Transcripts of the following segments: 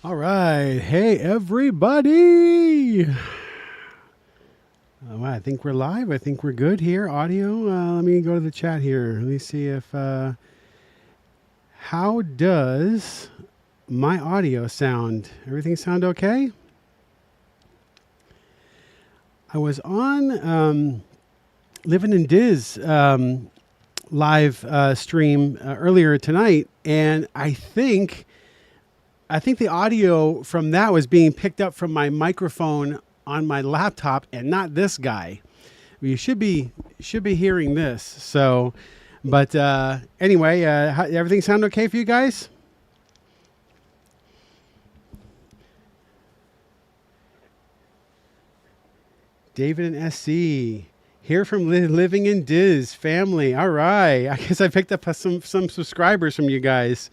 All right. Hey, everybody. Well, I think we're live. I think we're good here. Audio. Let me go to the chat here. Let me see if. How does my audio sound? Everything sound okay? I was on Living in Diz live stream earlier tonight, and I think the audio from that was being picked up from my microphone on my laptop and not this guy. You should be hearing this. So, but anyway, everything sound okay for you guys? David and SC here from Living in Diz family. All right, I guess I picked up some subscribers from you guys.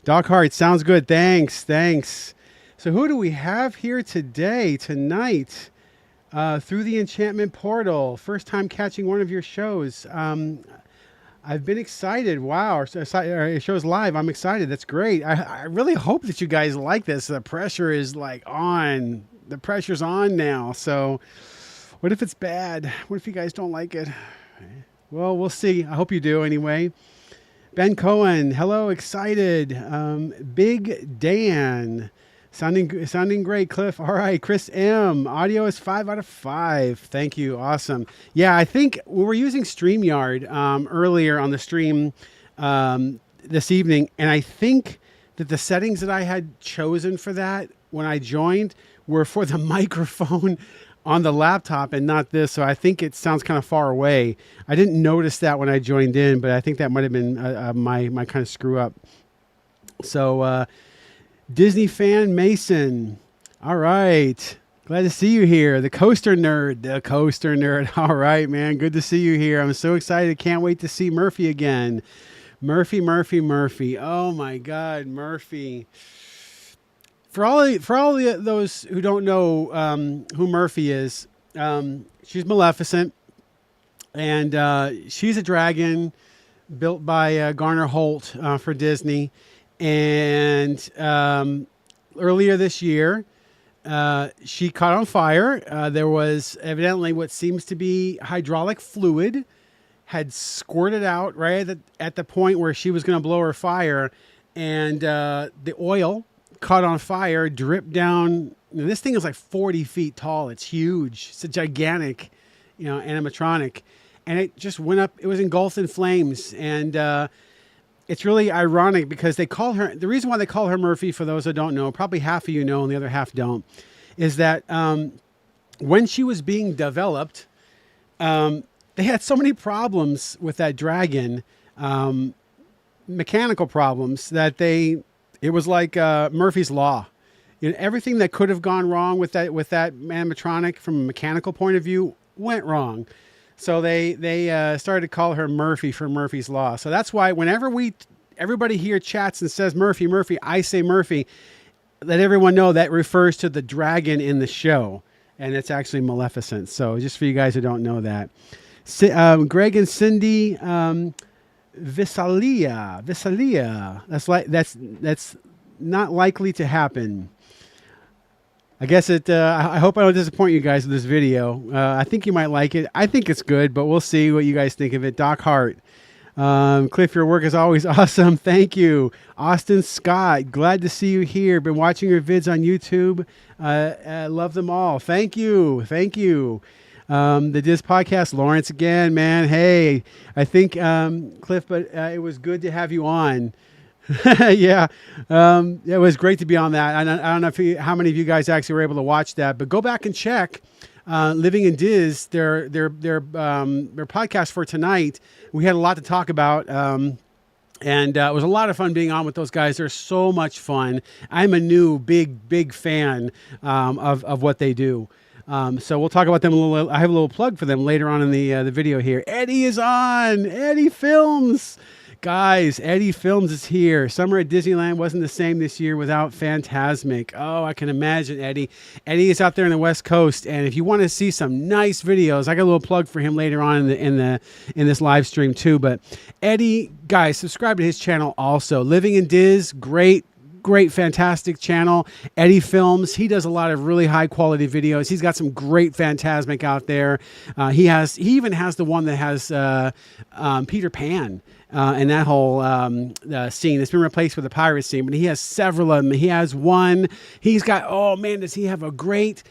Doc Hart, sounds good. Thanks. So who do we have here tonight? Through the Enchantment Portal. First time catching one of your shows. I've been excited. Wow, it shows live. I'm excited. That's great. I really hope that you guys like this. The pressure is like on. The pressure's on now. So what if it's bad? What if you guys don't like it? Well, we'll see. I hope you do anyway. Ben Cohen, hello, excited. Big Dan, sounding great. Cliff, all right. Chris M, audio is 5 out of 5. Thank you, awesome. Yeah, I think we were using StreamYard earlier on the stream this evening, and I think that the settings that I had chosen for that when I joined were for the microphone on the laptop and not this, so I think it sounds kind of far away. I didn't notice that when I joined in, but I think that might have been my kind of screw up. So Disney fan Mason, all right, glad to see you here. The coaster nerd. All right, man, good to see you here. I'm so excited. Can't wait to see Murphy again. Murphy. Oh my God, Murphy. For all those who don't know who Murphy is, she's Maleficent, and she's a dragon built by Garner Holt for Disney. And earlier this year, she caught on fire. There was evidently what seems to be hydraulic fluid had squirted out right at the point where she was going to blow her fire, and the oil caught on fire, dripped down. This thing is like 40 feet tall. It's huge. It's a gigantic, animatronic. And it just went up. It was engulfed in flames. And it's really ironic because they call her, the reason why they call her Murphy, for those that don't know, probably half of you know and the other half don't, is that when she was being developed, they had so many problems with that dragon, mechanical problems, that it was like Murphy's Law. Everything that could have gone wrong with that animatronic from a mechanical point of view went wrong. So they started to call her Murphy for Murphy's Law. So that's why whenever everybody here chats and says Murphy, I say Murphy. Let everyone know that refers to the dragon in the show, and it's actually Maleficent. So just for you guys who don't know that, Greg and Cindy. Visalia. That's not likely to happen. I guess I hope I don't disappoint you guys with this video. I think you might like it. I think it's good, but we'll see what you guys think of it. Doc Hart, Cliff, your work is always awesome. Thank you, Austin Scott. Glad to see you here. Been watching your vids on YouTube. Love them all. Thank you. The Diz podcast, Lawrence again, man. Hey, I think Cliff, but it was good to have you on. Yeah, it was great to be on that. I don't know how many of you guys actually were able to watch that, but go back and check Living in Diz, their podcast for tonight. We had a lot to talk about. And it was a lot of fun being on with those guys. They're so much fun. I'm a new big fan of what they do. So we'll talk about them a little. I have a little plug for them later on in the video here. Eddie is on. Eddie Films. Guys, Eddie Films is here. Summer at Disneyland wasn't the same this year without Fantasmic. Oh, I can imagine, Eddie. Eddie is out there in the West Coast, and if you want to see some nice videos, I got a little plug for him later on in this live stream too. But Eddie, guys, subscribe to his channel also. Living in Diz, great great, fantastic channel. Eddie Films. He does a lot of really high quality videos. He's got some great Fantasmic out there. He even has the one that has Peter Pan. And that whole scene. It's been replaced with a pirate scene, but he has several of them. He has one. He's got, oh man, does he have a great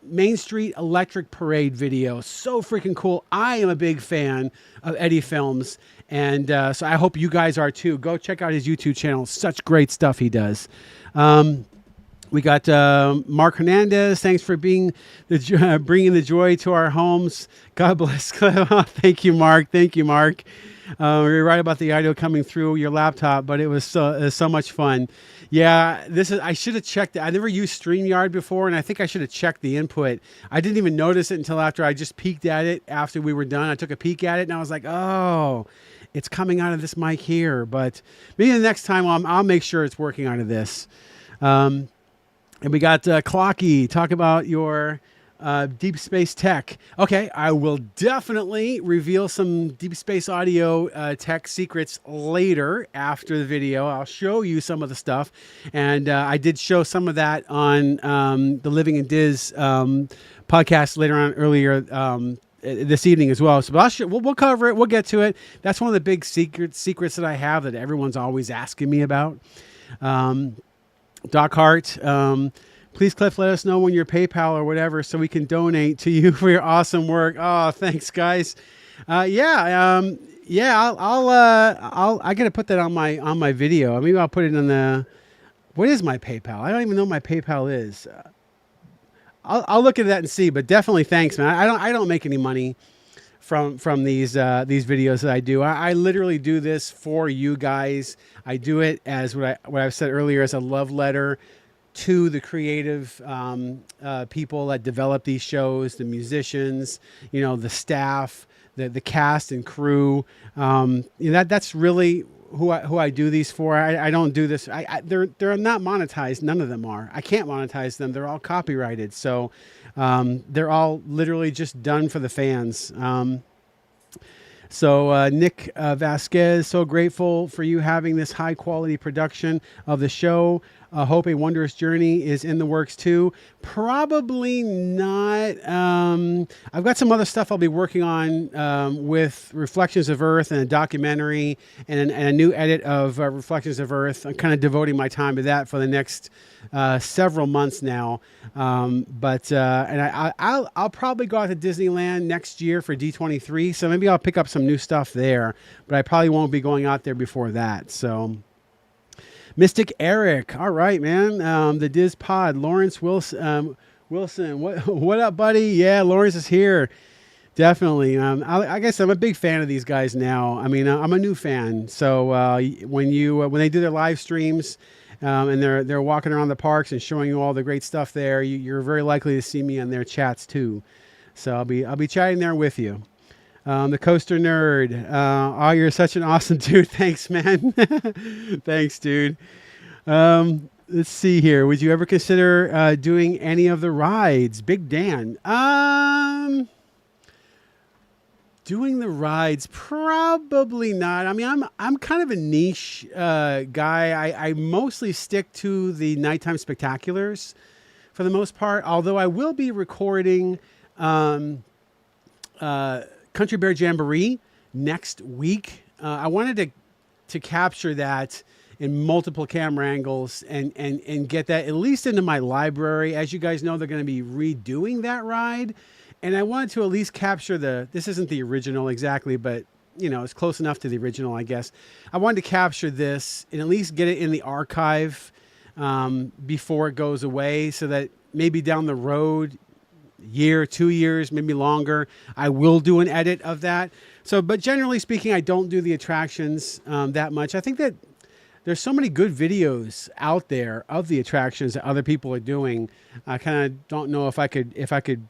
Main Street Electric Parade video. So freaking cool. I am a big fan of Eddie Films. And so I hope you guys are too. Go check out his YouTube channel. Such great stuff he does. We got Mark Hernandez. Thanks for bringing the joy to our homes. God bless. Thank you, Mark. Thank you, Mark. You're right about the audio coming through your laptop, but it was so much fun. Yeah, I should have checked it. I never used StreamYard before, and I think I should have checked the input. I didn't even notice it until after I just peeked at it after we were done. I took a peek at it, and I was like, oh, it's coming out of this mic here. But maybe the next time I'll make sure it's working out of this. And we got Clocky. Talk about your deep space tech. Okay, I will definitely reveal some deep space audio tech secrets later after the video. I'll show you some of the stuff. And I did show some of that on the Living in Diz podcast later on earlier this evening as well. So we'll cover it. We'll get to it. That's one of the big secrets that I have that everyone's always asking me about. Doc Hart, please, Cliff, let us know when your PayPal or whatever so we can donate to you for your awesome work. Oh, thanks, guys. I got to put that on my video. Maybe I'll put it in the. What is my PayPal? I don't even know what my PayPal is. I'll look at that and see. But definitely, thanks, man. I don't make any money from these videos that I do. I literally do this for you guys. I do it as what I've said earlier as a love letter to the creative people that develop these shows, the musicians, the staff, the cast and crew. That's really who I do these for. I don't do this. They're not monetized. None of them are. I can't monetize them. They're all copyrighted. So they're all literally just done for the fans. So Nick Vasquez, so grateful for you having this high quality production of the show. Hope a Wondrous Journey is in the works too. Probably not. I've got some other stuff I'll be working on with Reflections of Earth and a documentary and a new edit of Reflections of Earth. I'm kind of devoting my time to that for the next several months now. I'll probably go out to Disneyland next year for D23. So maybe I'll pick up some new stuff there, but I probably won't be going out there before that. So Mystic Eric. All right, man. The Diz Pod. Lawrence Wilson. What up, buddy? Yeah, Lawrence is here. Definitely. I guess I'm a big fan of these guys now. I mean, I'm a new fan. So when they do their live streams and they're walking around the parks and showing you all the great stuff there, you're very likely to see me on their chats too. So I'll be chatting there with you. The Coaster Nerd. Oh, you're such an awesome dude. Thanks, man. Thanks, dude. Let's see here. Would you ever consider doing any of the rides? Big Dan. Doing the rides, probably not. I mean, I'm kind of a niche guy. I mostly stick to the nighttime spectaculars for the most part, although I will be recording Country Bear Jamboree next week. I wanted to capture that in multiple camera angles and get that at least into my library. As you guys know, they're going to be redoing that ride. And I wanted to at least capture this isn't the original exactly, but it's close enough to the original, I guess. I wanted to capture this and at least get it in the archive before it goes away so that maybe down the road, year, 2 years, maybe longer, I will do an edit of that. So, but generally speaking, I don't do the attractions that much. I think that there's so many good videos out there of the attractions that other people are doing. I kind of don't know if I could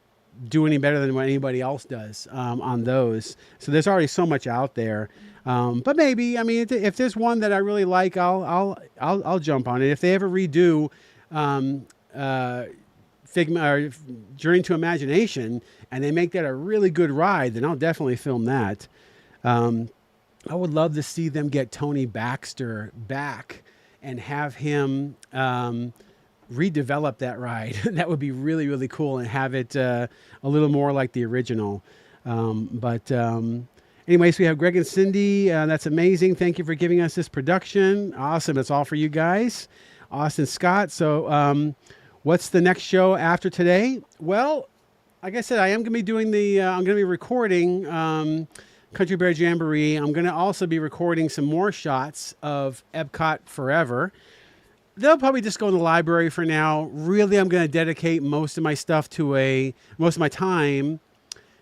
do any better than what anybody else does on those. So there's already so much out there. But maybe, I mean, if there's one that I really like, I'll jump on it. If they ever redo Figma or Journey to Imagination and they make that a really good ride, then I'll definitely film that. I would love to see them get Tony Baxter back and have him redevelop that ride. That would be really, really cool, and have it a little more like the original. But anyways, we have Greg and Cindy. That's amazing. Thank you for giving us this production. Awesome. It's all for you guys. Austin Scott. So what's the next show after today? Well, like I said, I am going to be doing I'm going to be recording Country Bear Jamboree. I'm going to also be recording some more shots of Epcot Forever. They'll probably just go in the library for now. Really, I'm going to dedicate most of my time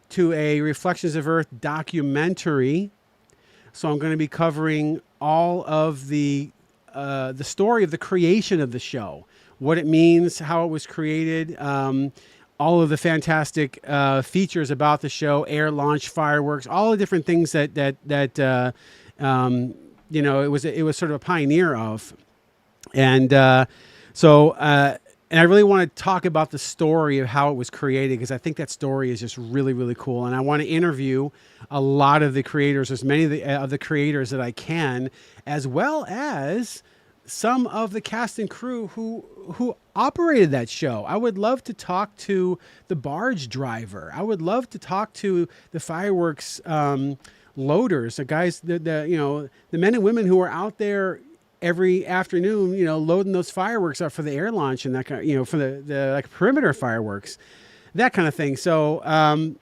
to a Reflections of Earth documentary. So I'm going to be covering all of the story of the creation of the show, what it means, how it was created, all of the fantastic features about the show, air launch, fireworks, all the different things that it was sort of a pioneer of. And and I really want to talk about the story of how it was created, because I think that story is just really, really cool. And I want to interview a lot of the creators, as many of the creators that I can, as well as some of the cast and crew who operated that show. I would love to talk to the barge driver. I would love to talk to the fireworks loaders, the guys, the men and women who are out there every afternoon, loading those fireworks up for the air launch and that kind of, for the like perimeter fireworks, that kind of thing. So I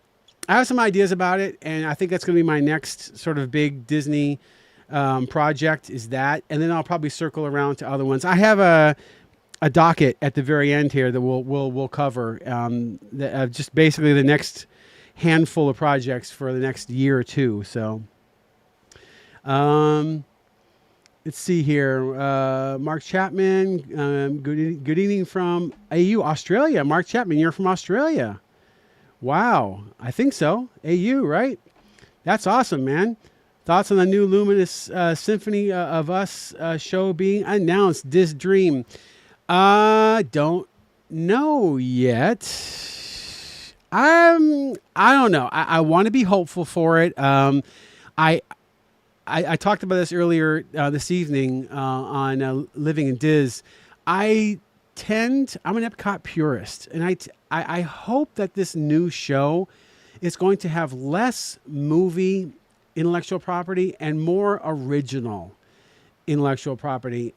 have some ideas about it, and I think that's going to be my next sort of big Disney project, is that, and then I'll probably circle around to other ones. I have a docket at the very end here that we'll cover just basically the next handful of projects for the next year or two. So let's see here. Mark Chapman, good evening from AU, Australia. Mark Chapman, you're from Australia. Wow, I think so. AU, right? That's awesome, man. Thoughts on the new Luminous Symphony of Us show being announced? This Dream. Don't know yet. I don't know. I want to be hopeful for it. I talked about this earlier this evening on Living in Diz. I'm an Epcot purist, and I hope that this new show is going to have less movie intellectual property and more original intellectual property.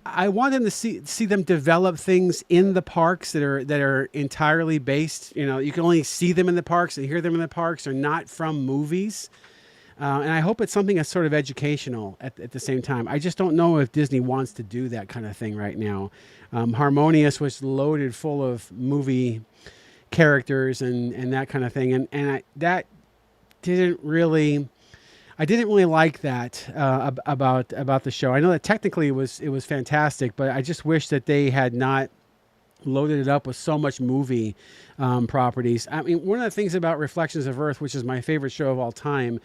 I want them to see them develop things in the parks that are entirely based. You can only see them in the parks and hear them in the parks, or not from movies. And I hope it's something that's sort of educational at the same time. I just don't know if Disney wants to do that kind of thing right now. Harmonious was loaded full of movie characters and that kind of thing, and that didn't really. I didn't really like that about the show. I know that technically it was fantastic, but I just wish that they had not loaded it up with so much movie properties. I mean, one of the things about Reflections of Earth, which is my favorite show of all time,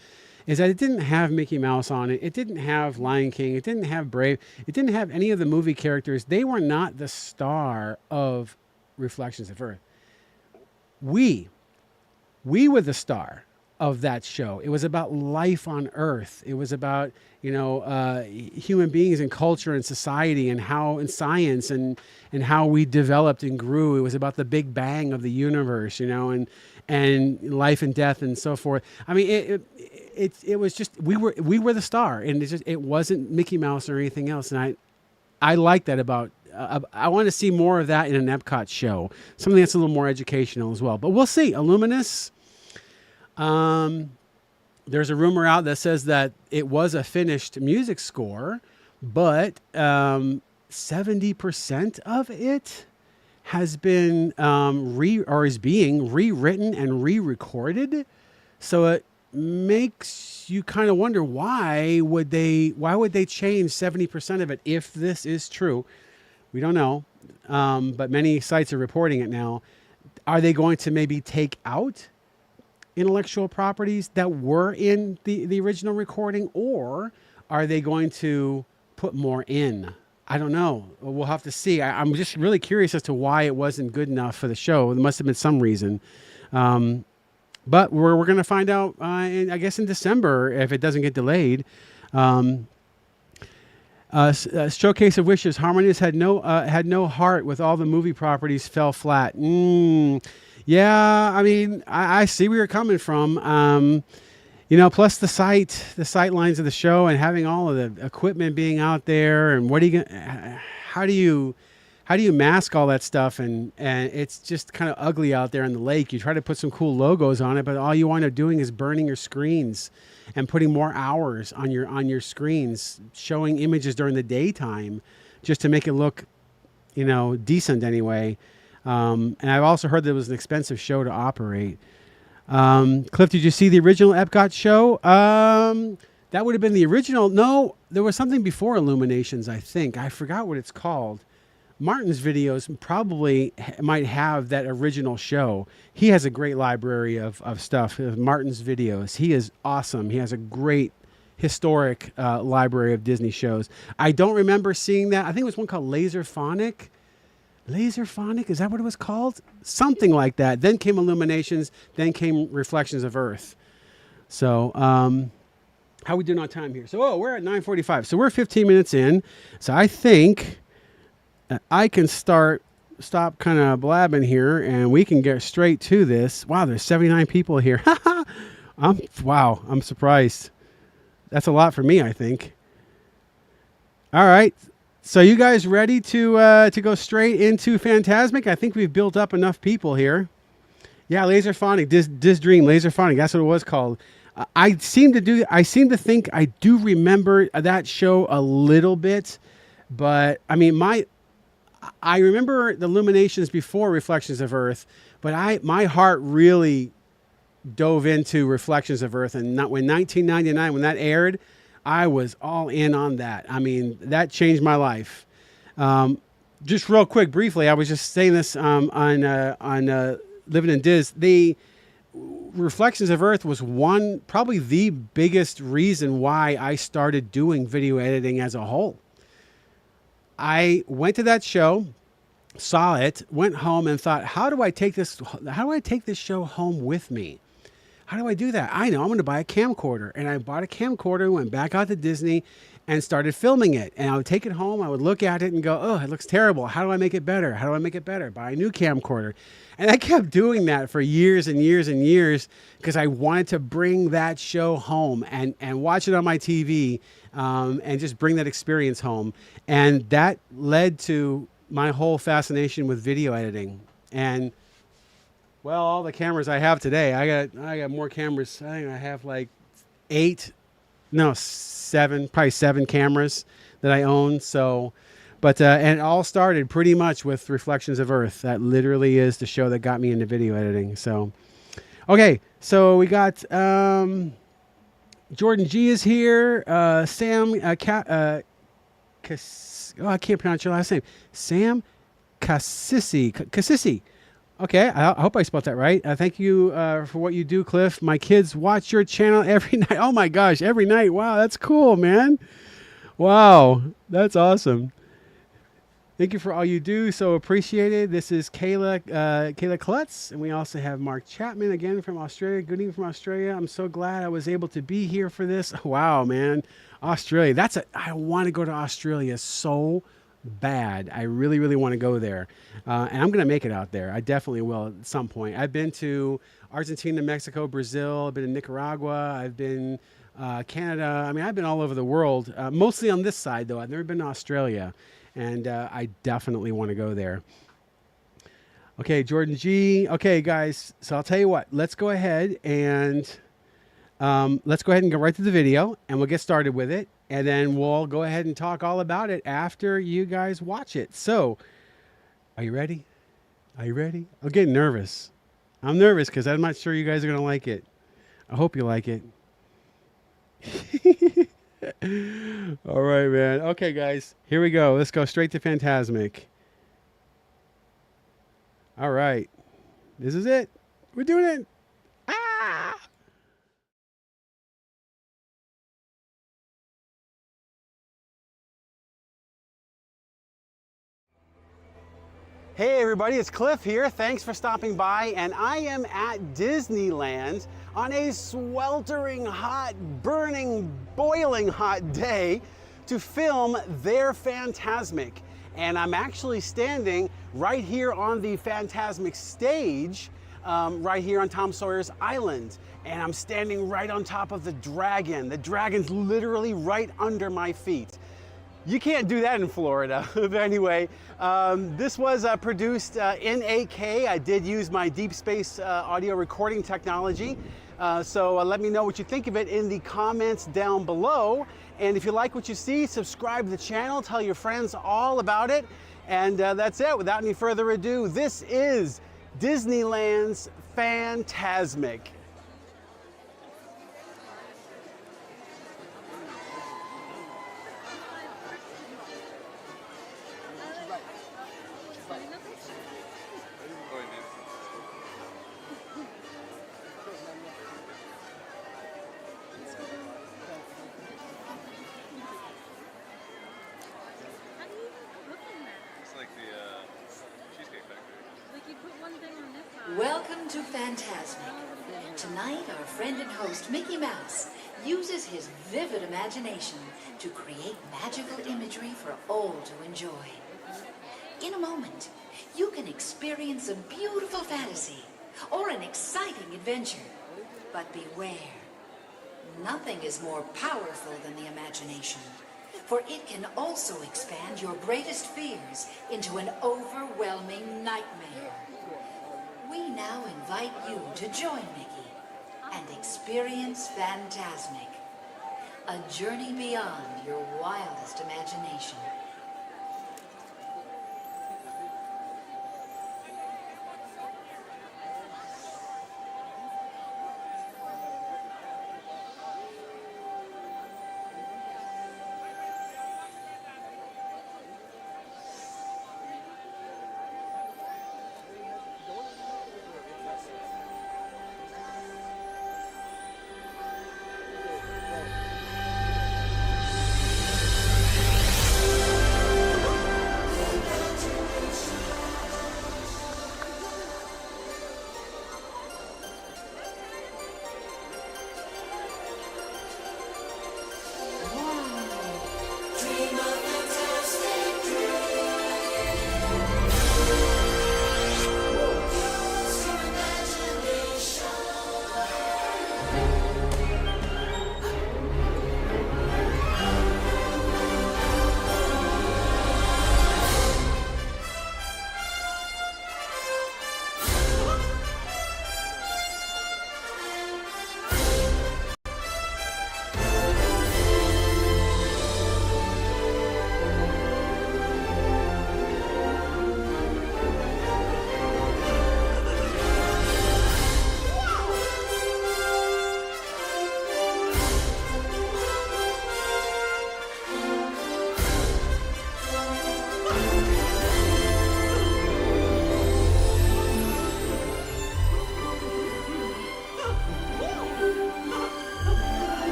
is that it didn't have Mickey Mouse on it. It didn't have Lion King. It didn't have Brave. It didn't have any of the movie characters. They were not the star of Reflections of Earth. We were the star of that show. It was about life on Earth. It was about human beings and culture and society and science and how we developed and grew. It was about the Big Bang of the universe, and life and death and so forth. I mean, it was just we were the star, and it wasn't Mickey Mouse or anything else. And I like that about. I want to see more of that in an Epcot show, something that's a little more educational as well. But we'll see. Illuminous. There's a rumor out that says that it was a finished music score, but 70% of it has been is being rewritten and re-recorded. So it makes you kind of wonder, why would they change 70% of it if this is true? We don't know, but many sites are reporting it now. Are they going to maybe take out intellectual properties that were in the original recording, or are they going to put more in? I don't know. We'll have to see. I'm just really curious as to why it wasn't good enough for the show. There must have been some reason. But we're going to find out, I guess, in December if it doesn't get delayed. Um, Showcase of Wishes. Harmonious had no heart with all the movie properties fell flat. Yeah, I mean, I see where you're coming from. Plus the sight lines of the show and having all of the equipment being out there, and how do you mask all that stuff? And it's just kind of ugly out there in the lake. You try to put some cool logos on it, but all you wind up doing is burning your screens and putting more hours on your screens, showing images during the daytime just to make it look, decent anyway. And I've also heard that it was an expensive show to operate. Cliff, did you see the original Epcot show? That would have been the original. No, there was something before Illuminations, I think. I forgot what it's called. Martin's videos probably might have that original show. He has a great library of stuff. Martin's videos. He is awesome. He has a great historic library of Disney shows. I don't remember seeing that. I think it was one called Laserphonic. Laserphonic, is that what it was called? Something like that. Then came Illuminations. Then came Reflections of Earth. So, how we doing on time here? So, we're at 9:45. So we're 15 minutes in. So I think I can stop kind of blabbing here, and we can get straight to this. Wow, there's 79 people here. I'm surprised. That's a lot for me, I think. All right. So you guys ready to go straight into Fantasmic? I think we've built up enough people here. Yeah, Laserphonic, Dream, Laserphonic. That's what it was called. I seem to think I do remember that show a little bit, but I mean I remember the Illuminations before Reflections of Earth, but my heart really dove into Reflections of Earth, and not when 1999 when that aired, I was all in on that. I mean, that changed my life. Just real quick, briefly, I was just saying this on Living in Diz. The Reflections of Earth was probably the biggest reason why I started doing video editing as a whole. I went to that show, saw it, went home, and thought, how do I take this show home with me? How do I do that? I know, I'm going to buy a camcorder. And I bought a camcorder, went back out to Disney, and started filming it. And I would take it home, I would look at it and go, oh, it looks terrible. How do I make it better? How do I make it better? Buy a new camcorder. And I kept doing that for years and years and years because I wanted to bring that show home and watch it on my TV and just bring that experience home. And that led to my whole fascination with video editing. And well, all the cameras I have today, I got more cameras. I think I have like probably seven cameras that I own. So, but and it all started pretty much with Reflections of Earth. That literally is the show that got me into video editing. So, okay, so we got Jordan G is here. Sam, I can't pronounce your last name. Sam Cassisi. Okay, I hope I spelled that right. Thank you for what you do, Cliff. My kids watch your channel every night. Oh my gosh, every night. Wow, that's cool, man. Wow, that's awesome. Thank you for all you do. So appreciated. This is Kayla Klutz, and we also have Mark Chapman again from Australia. Good evening from Australia. I'm so glad I was able to be here for this. Wow, man. Australia. I want to go to Australia so bad. I really, really want to go there. And I'm going to make it out there. I definitely will at some point. I've been to Argentina, Mexico, Brazil. I've been to Nicaragua. I've been Canada. I mean, I've been all over the world, mostly on this side, though. I've never been to Australia. And I definitely want to go there. Okay, Jordan G. Okay, guys. So I'll tell you what. Let's go ahead and go right to the video, and we'll get started with it. And then we'll go ahead and talk all about it after you guys watch it. So, are you ready? Are you ready? I'm getting nervous. I'm nervous because I'm not sure you guys are going to like it. I hope you like it. All right, man. Okay, guys. Here we go. Let's go straight to Fantasmic. All right. This is it. We're doing it. Ah! Hey everybody, it's Cliff here. Thanks for stopping by, and I am at Disneyland on a sweltering hot, burning, boiling hot day to film their Fantasmic. And I'm actually standing right here on the Fantasmic stage, right here on Tom Sawyer's Island. And I'm standing right on top of the dragon. The dragon's literally right under my feet. You can't do that in Florida. But anyway, this was produced in 8K. I did use my deep space audio recording technology. So let me know what you think of it in the comments down below. And if you like what you see, subscribe to the channel, tell your friends all about it. And that's it. Without any further ado, this is Disneyland's Fantasmic. Welcome to Fantasmic. Tonight, our friend and host, Mickey Mouse, uses his vivid imagination to create magical imagery for all to enjoy. In a moment, you can experience a beautiful fantasy or an exciting adventure. But beware, nothing is more powerful than the imagination, for it can also expand your greatest fears into an overwhelming nightmare. We now invite you to join Mickey and experience Fantasmic, a journey beyond your wildest imagination.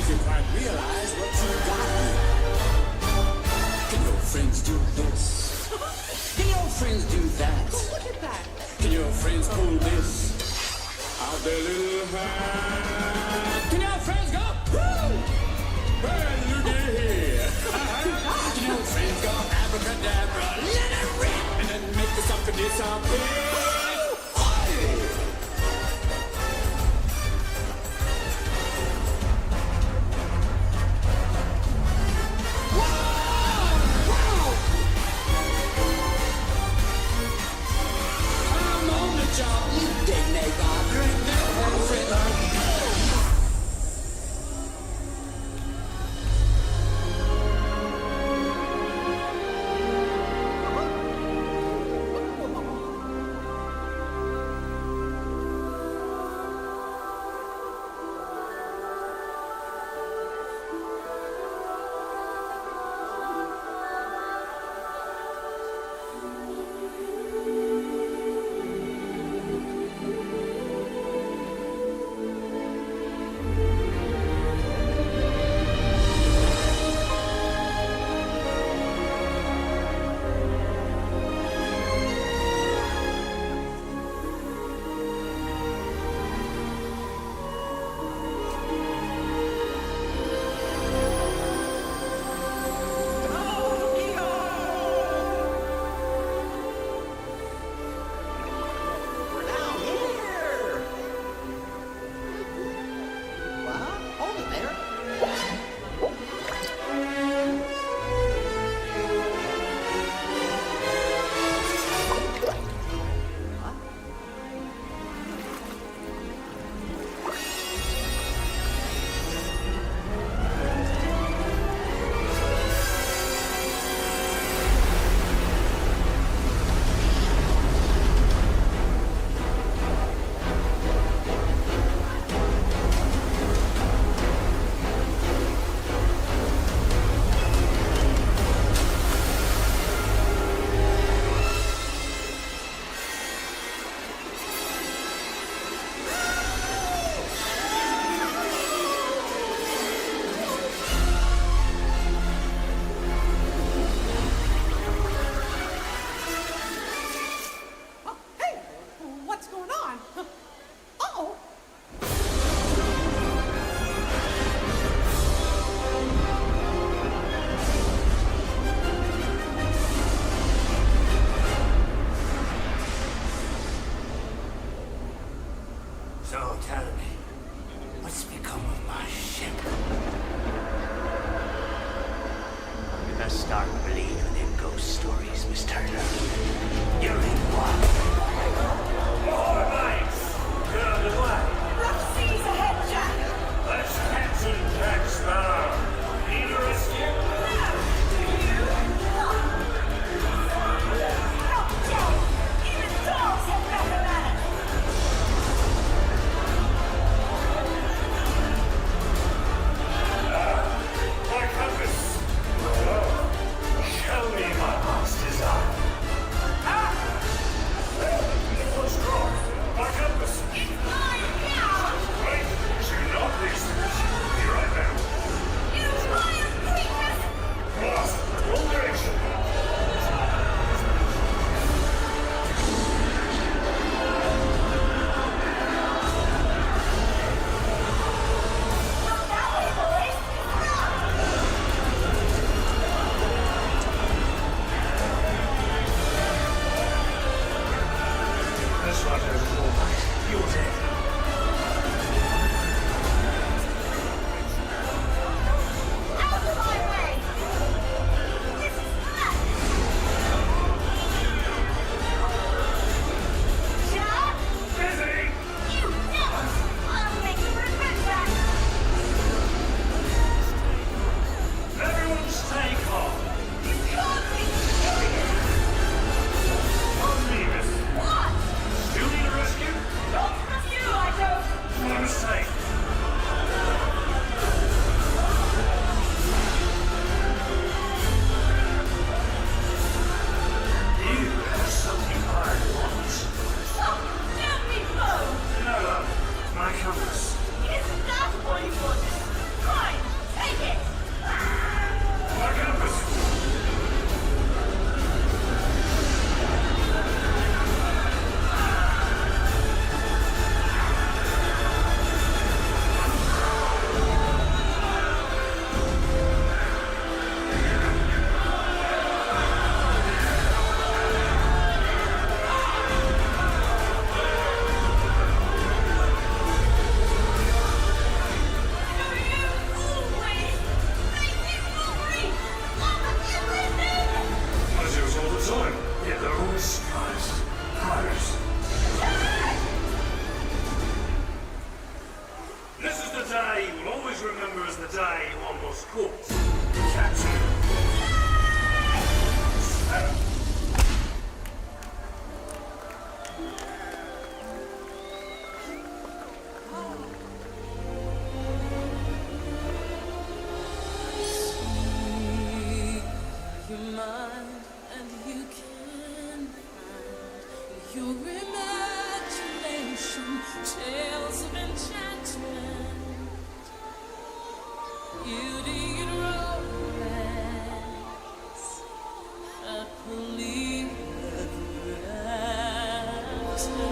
you quite realize what you got here. Can your friends do this? Can your friends do that? Look at that. Can your friends pull this out their little hand? Can your friends go, woo? Well, looky here. Can your friends go abracadabra, let it rip, and then make the sucker disappear? Job, you dig me, God. There ain't never a friend like you. So tell me, what's become of my ship? You best start believing in ghost stories, Miss Turner. You're in one. More lights! Good away. Rough seas ahead, Jack! Let's Captain Jack Sparrow. Need a rescue? Not dead! Even dogs have better manners! My compass! Oh, show me my master's eye. Ah! It was wrong. Squash. Catch it. Your mind and you can find your imagination tales of enchantment, beauty and romance, happily ever after.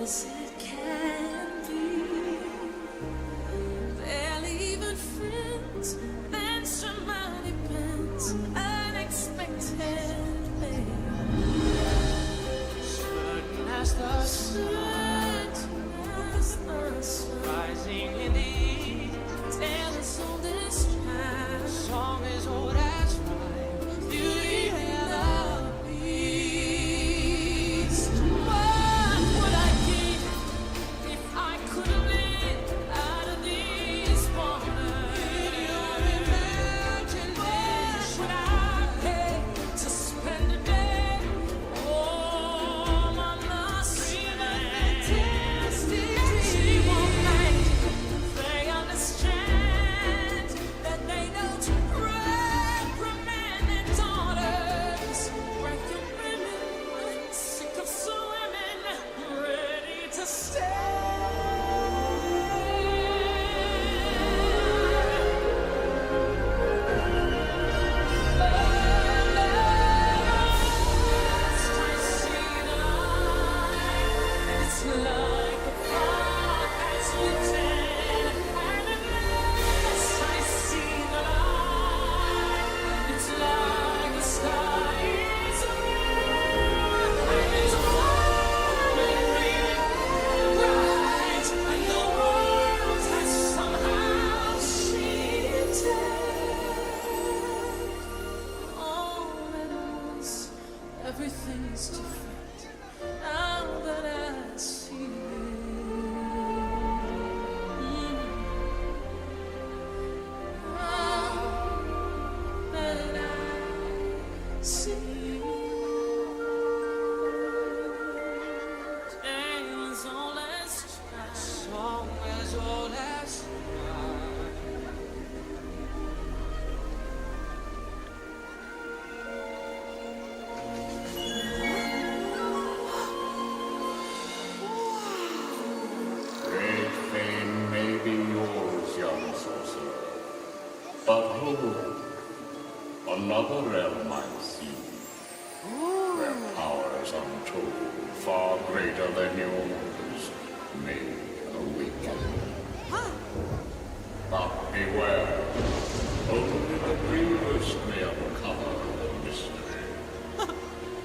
As it can be, barely even friends, then somebody bends unexpectedly. Certain as the sun, rising in the east, tale is old as time, song is old as rhyme, beauty and the beast. What would I give if I could live out of these borders? Your imagination. What would I pay to spend a day all on the fantastic dream all night? They understand that they don't reprimand their daughters. Breaking women, sick of swimming, ready to stay. It's like a fog has lifted, and unless I see the light, it's like the sky is blue, and it's falling bright, and the world has somehow shifted. All at once, everything's different. Now that I see you, now that I see you, tale is old as time, song as old as time. Great fame may be yours, young sorcerer. But hold, another realm I see, where powers untold, far greater than yours, may awaken. But beware, only the bravest may uncover the mystery.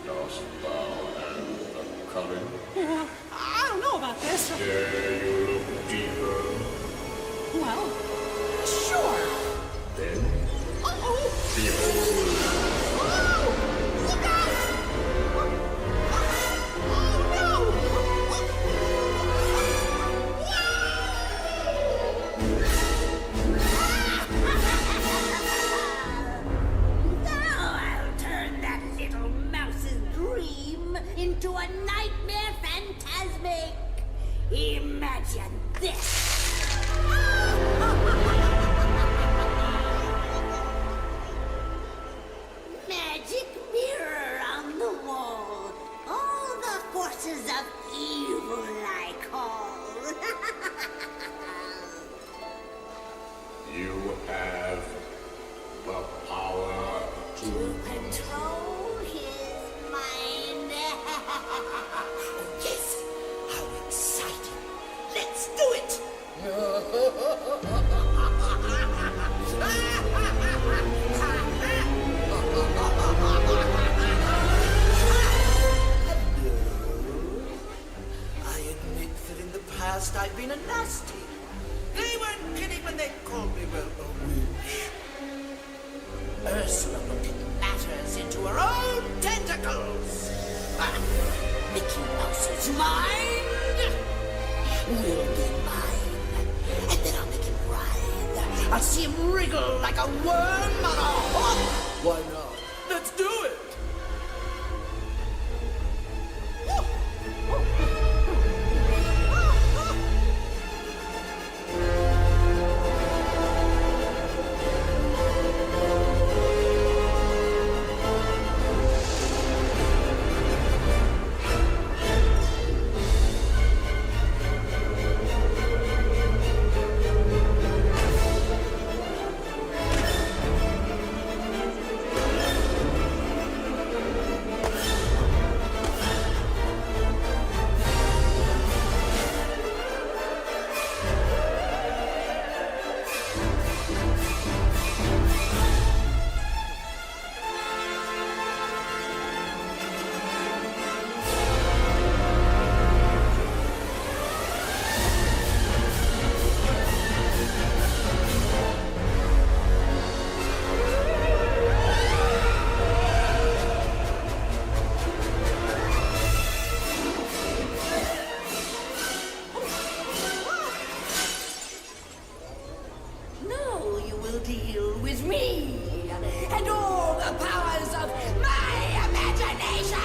Dost thou have the courage? I don't know about this. Dare you look deeper? Well, sure. Then Uh-oh. behold. Look out! Now I'll turn that little mouse's dream into a nightmare Fantasmic. Imagine this. Magic mirror on the wall. All To control his mind. Yes, how exciting! Let's do it! I admit that in the past I've been a nasty. They weren't kidding when they called me, well, a witch. Ursula will take matters into her own tentacles. Mickey Mouse's mind will be mine. And then I'll make him writhe. I'll see him wriggle like a worm on a hook. Why not? Let's do it. Now you will deal with me and all the powers of my imagination.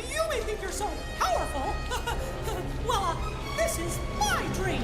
You may think you're so powerful. Well, this is my dream.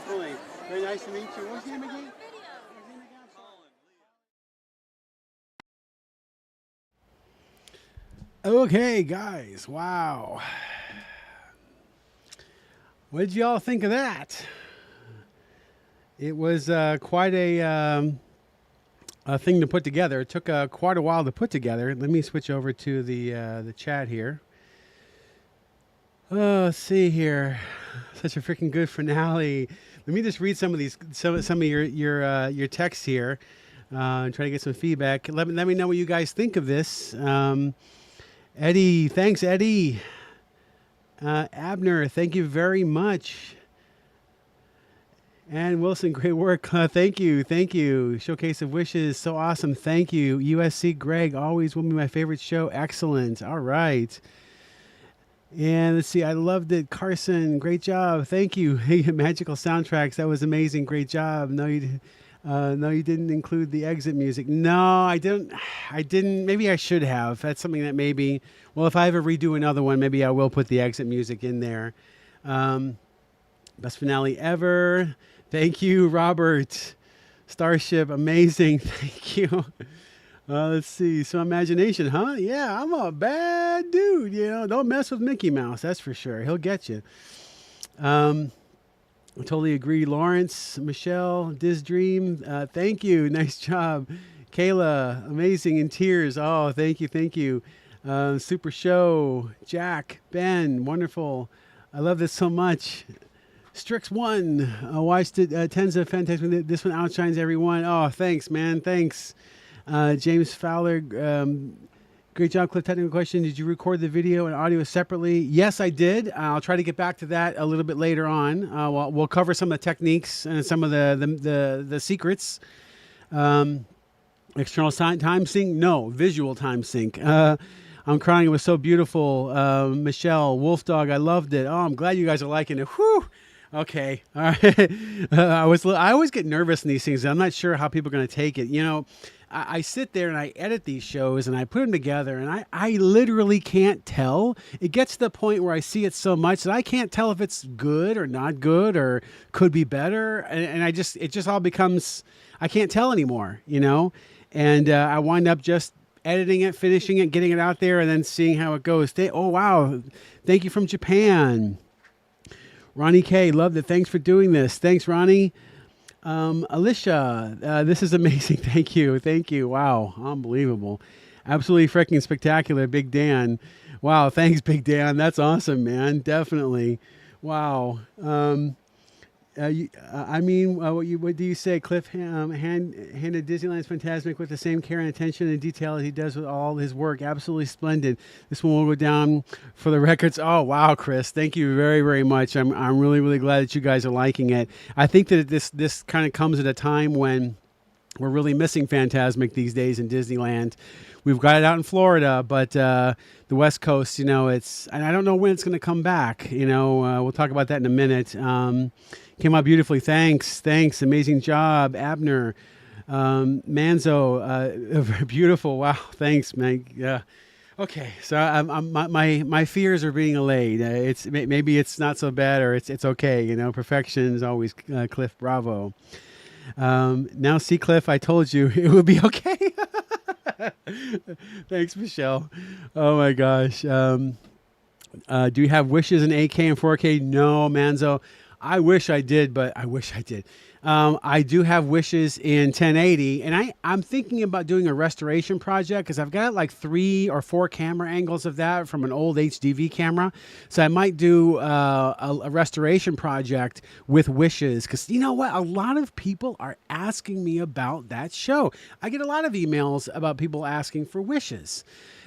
definitely. Very nice to meet you. What's your name again? Okay, guys. Wow. What did y'all think of that? It was quite a thing to put together. It took quite a while to put together. Let me switch over to the chat here. Oh, let's see here. Such a freaking good finale. Let me just read some of your texts here and try to get some feedback. Let me know what you guys think of this. Eddie, thanks, Eddie. Abner, thank you very much. And Wilson, great work. Thank you. Showcase of Wishes, so awesome. Thank you. USC Greg, always will be my favorite show. Excellent. All right. And let's see, I loved it. Carson, great job. Thank you. Hey, magical soundtracks, that was amazing. Great job. No, you didn't include the exit music. No, I didn't. Maybe I should have. That's something that maybe. Well, if I ever redo another one, maybe I will put the exit music in there. Best finale ever. Thank you, Robert. Starship, amazing. Thank you. Let's see. So imagination, huh? Yeah, I'm a bad dude. Don't mess with Mickey Mouse. That's for sure. He'll get you. I totally agree. Lawrence, Michelle, Diz Dream. Thank you. Nice job. Kayla, amazing in tears. Oh, thank you. Super show. Jack, Ben, wonderful. I love this so much. Strix 1, I watched it. Tens of Fantasmic. This one outshines everyone. Oh, thanks, man. Thanks. James Fowler, great job, Cliff. Technical question. Did you record the video and audio separately? Yes, I did. I'll try to get back to that a little bit later on. We'll cover some of the techniques and some of the secrets. External time sync? No. Visual time sync. I'm crying. It was so beautiful. Michelle, Wolf Dog, I loved it. Oh, I'm glad you guys are liking it. Whew. Okay. All right. I always get nervous in these things. I'm not sure how people are going to take it. I sit there and I edit these shows and I put them together and I literally can't tell. It gets to the point where I see it so much that I can't tell if it's good or not good or could be better. And it just all becomes, I can't tell anymore, and I wind up just editing it, finishing it, getting it out there, and then seeing how it goes. Oh, wow. Thank you from Japan. Ronnie K, loved it. Thanks for doing this. Thanks, Ronnie. Alicia, this is amazing. Thank you. Wow. Unbelievable. Absolutely freaking spectacular. Big Dan. Wow. Thanks, Big Dan. That's awesome, man. Definitely. Wow. What do you say? Cliff handed Disneyland's Fantasmic with the same care and attention and detail as he does with all his work. Absolutely splendid. This one will go down for the records. Oh, wow, Chris. Thank you very, very much. I'm really, really glad that you guys are liking it. I think that this kind of comes at a time when we're really missing Fantasmic these days in Disneyland. We've got it out in Florida, but the West Coast, and I don't know when it's going to come back. We'll talk about that in a minute. Came out beautifully. Thanks. Amazing job, Abner. Manzo, beautiful. Wow. Thanks, man. Yeah. Okay. So my fears are being allayed. Maybe it's not so bad, or it's okay. Perfection is always Cliff. Bravo. Now see, Cliff, I told you it would be okay. Thanks, Michelle. Oh my gosh. Do you have wishes in 8K and 4K? No, Manzo. I wish I did, but I wish I did. I do have wishes in 1080, and I'm thinking about doing a restoration project because I've got like 3 or 4 camera angles of that from an old HDV camera. So I might do a restoration project with wishes because you know what? A lot of people are asking me about that show. I get a lot of emails about people asking for wishes.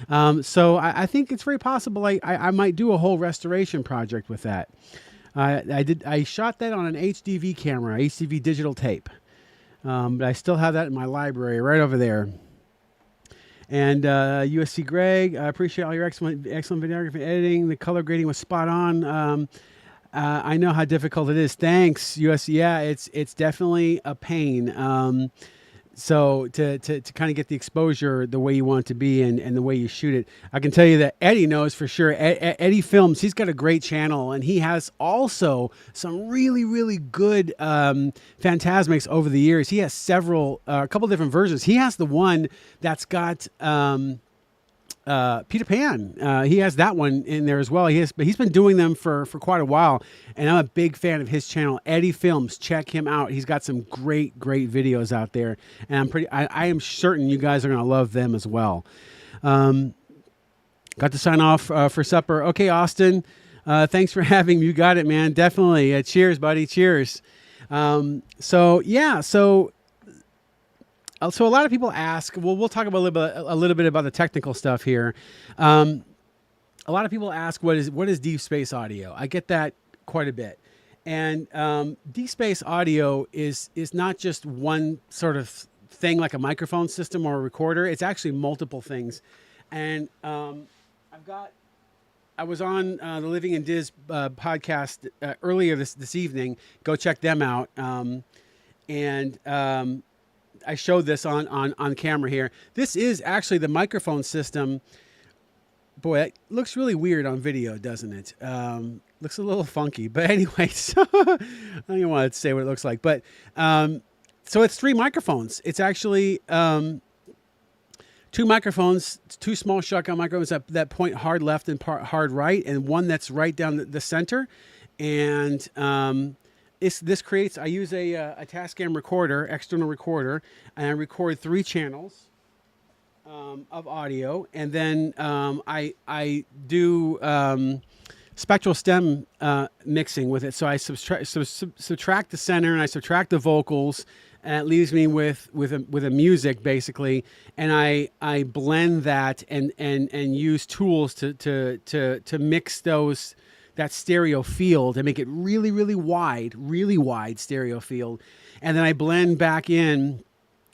So I think it's very possible I might do a whole restoration project with that. I shot that on an HDV camera, HDV digital tape. But I still have that in my library right over there. And USC Greg, I appreciate all your excellent videography and editing. The color grading was spot on. I know how difficult it is. Thanks, USC. Yeah, it's definitely a pain. So to kind of get the exposure the way you want it to be and the way you shoot it, I can tell you that Eddie knows for sure. Eddie Films, he's got a great channel, and he has also some really, really good Fantasmics over the years. He has several, a couple different versions. He has the one that's got Peter Pan. He has that one in there as well. But he's been doing them for quite a while, and I'm a big fan of his channel, Eddie Films. Check him out. He's got some great videos out there, and I am certain you guys are going to love them as well. Got to sign off for supper. Okay, Austin, thanks for having me. You got it, man. Definitely. Cheers, buddy. Cheers. So a lot of people ask, well, we'll talk about a little bit about the technical stuff here. A lot of people ask, what is deep space audio? I get that quite a bit. And deep space audio is not just one sort of thing like a microphone system or a recorder. It's actually multiple things. And I was on the Living in Diz podcast earlier this evening. Go check them out. I showed this on camera here. This is actually the microphone system. Boy, it looks really weird on video, doesn't it? Looks a little funky. But anyway, so I don't even want to say what it looks like. But so it's 3 microphones. It's actually 2 microphones, 2 small shotgun microphones that point hard left and hard right, and one that's right down the center. And this creates, I use a Tascam recorder, external recorder, and I record 3 channels of audio. And then I do spectral stem mixing with it. So I subtract the center and I subtract the vocals, and it leaves me with a music basically. And I blend that and use tools to mix that stereo field and make it really, really wide stereo field. And then I blend back in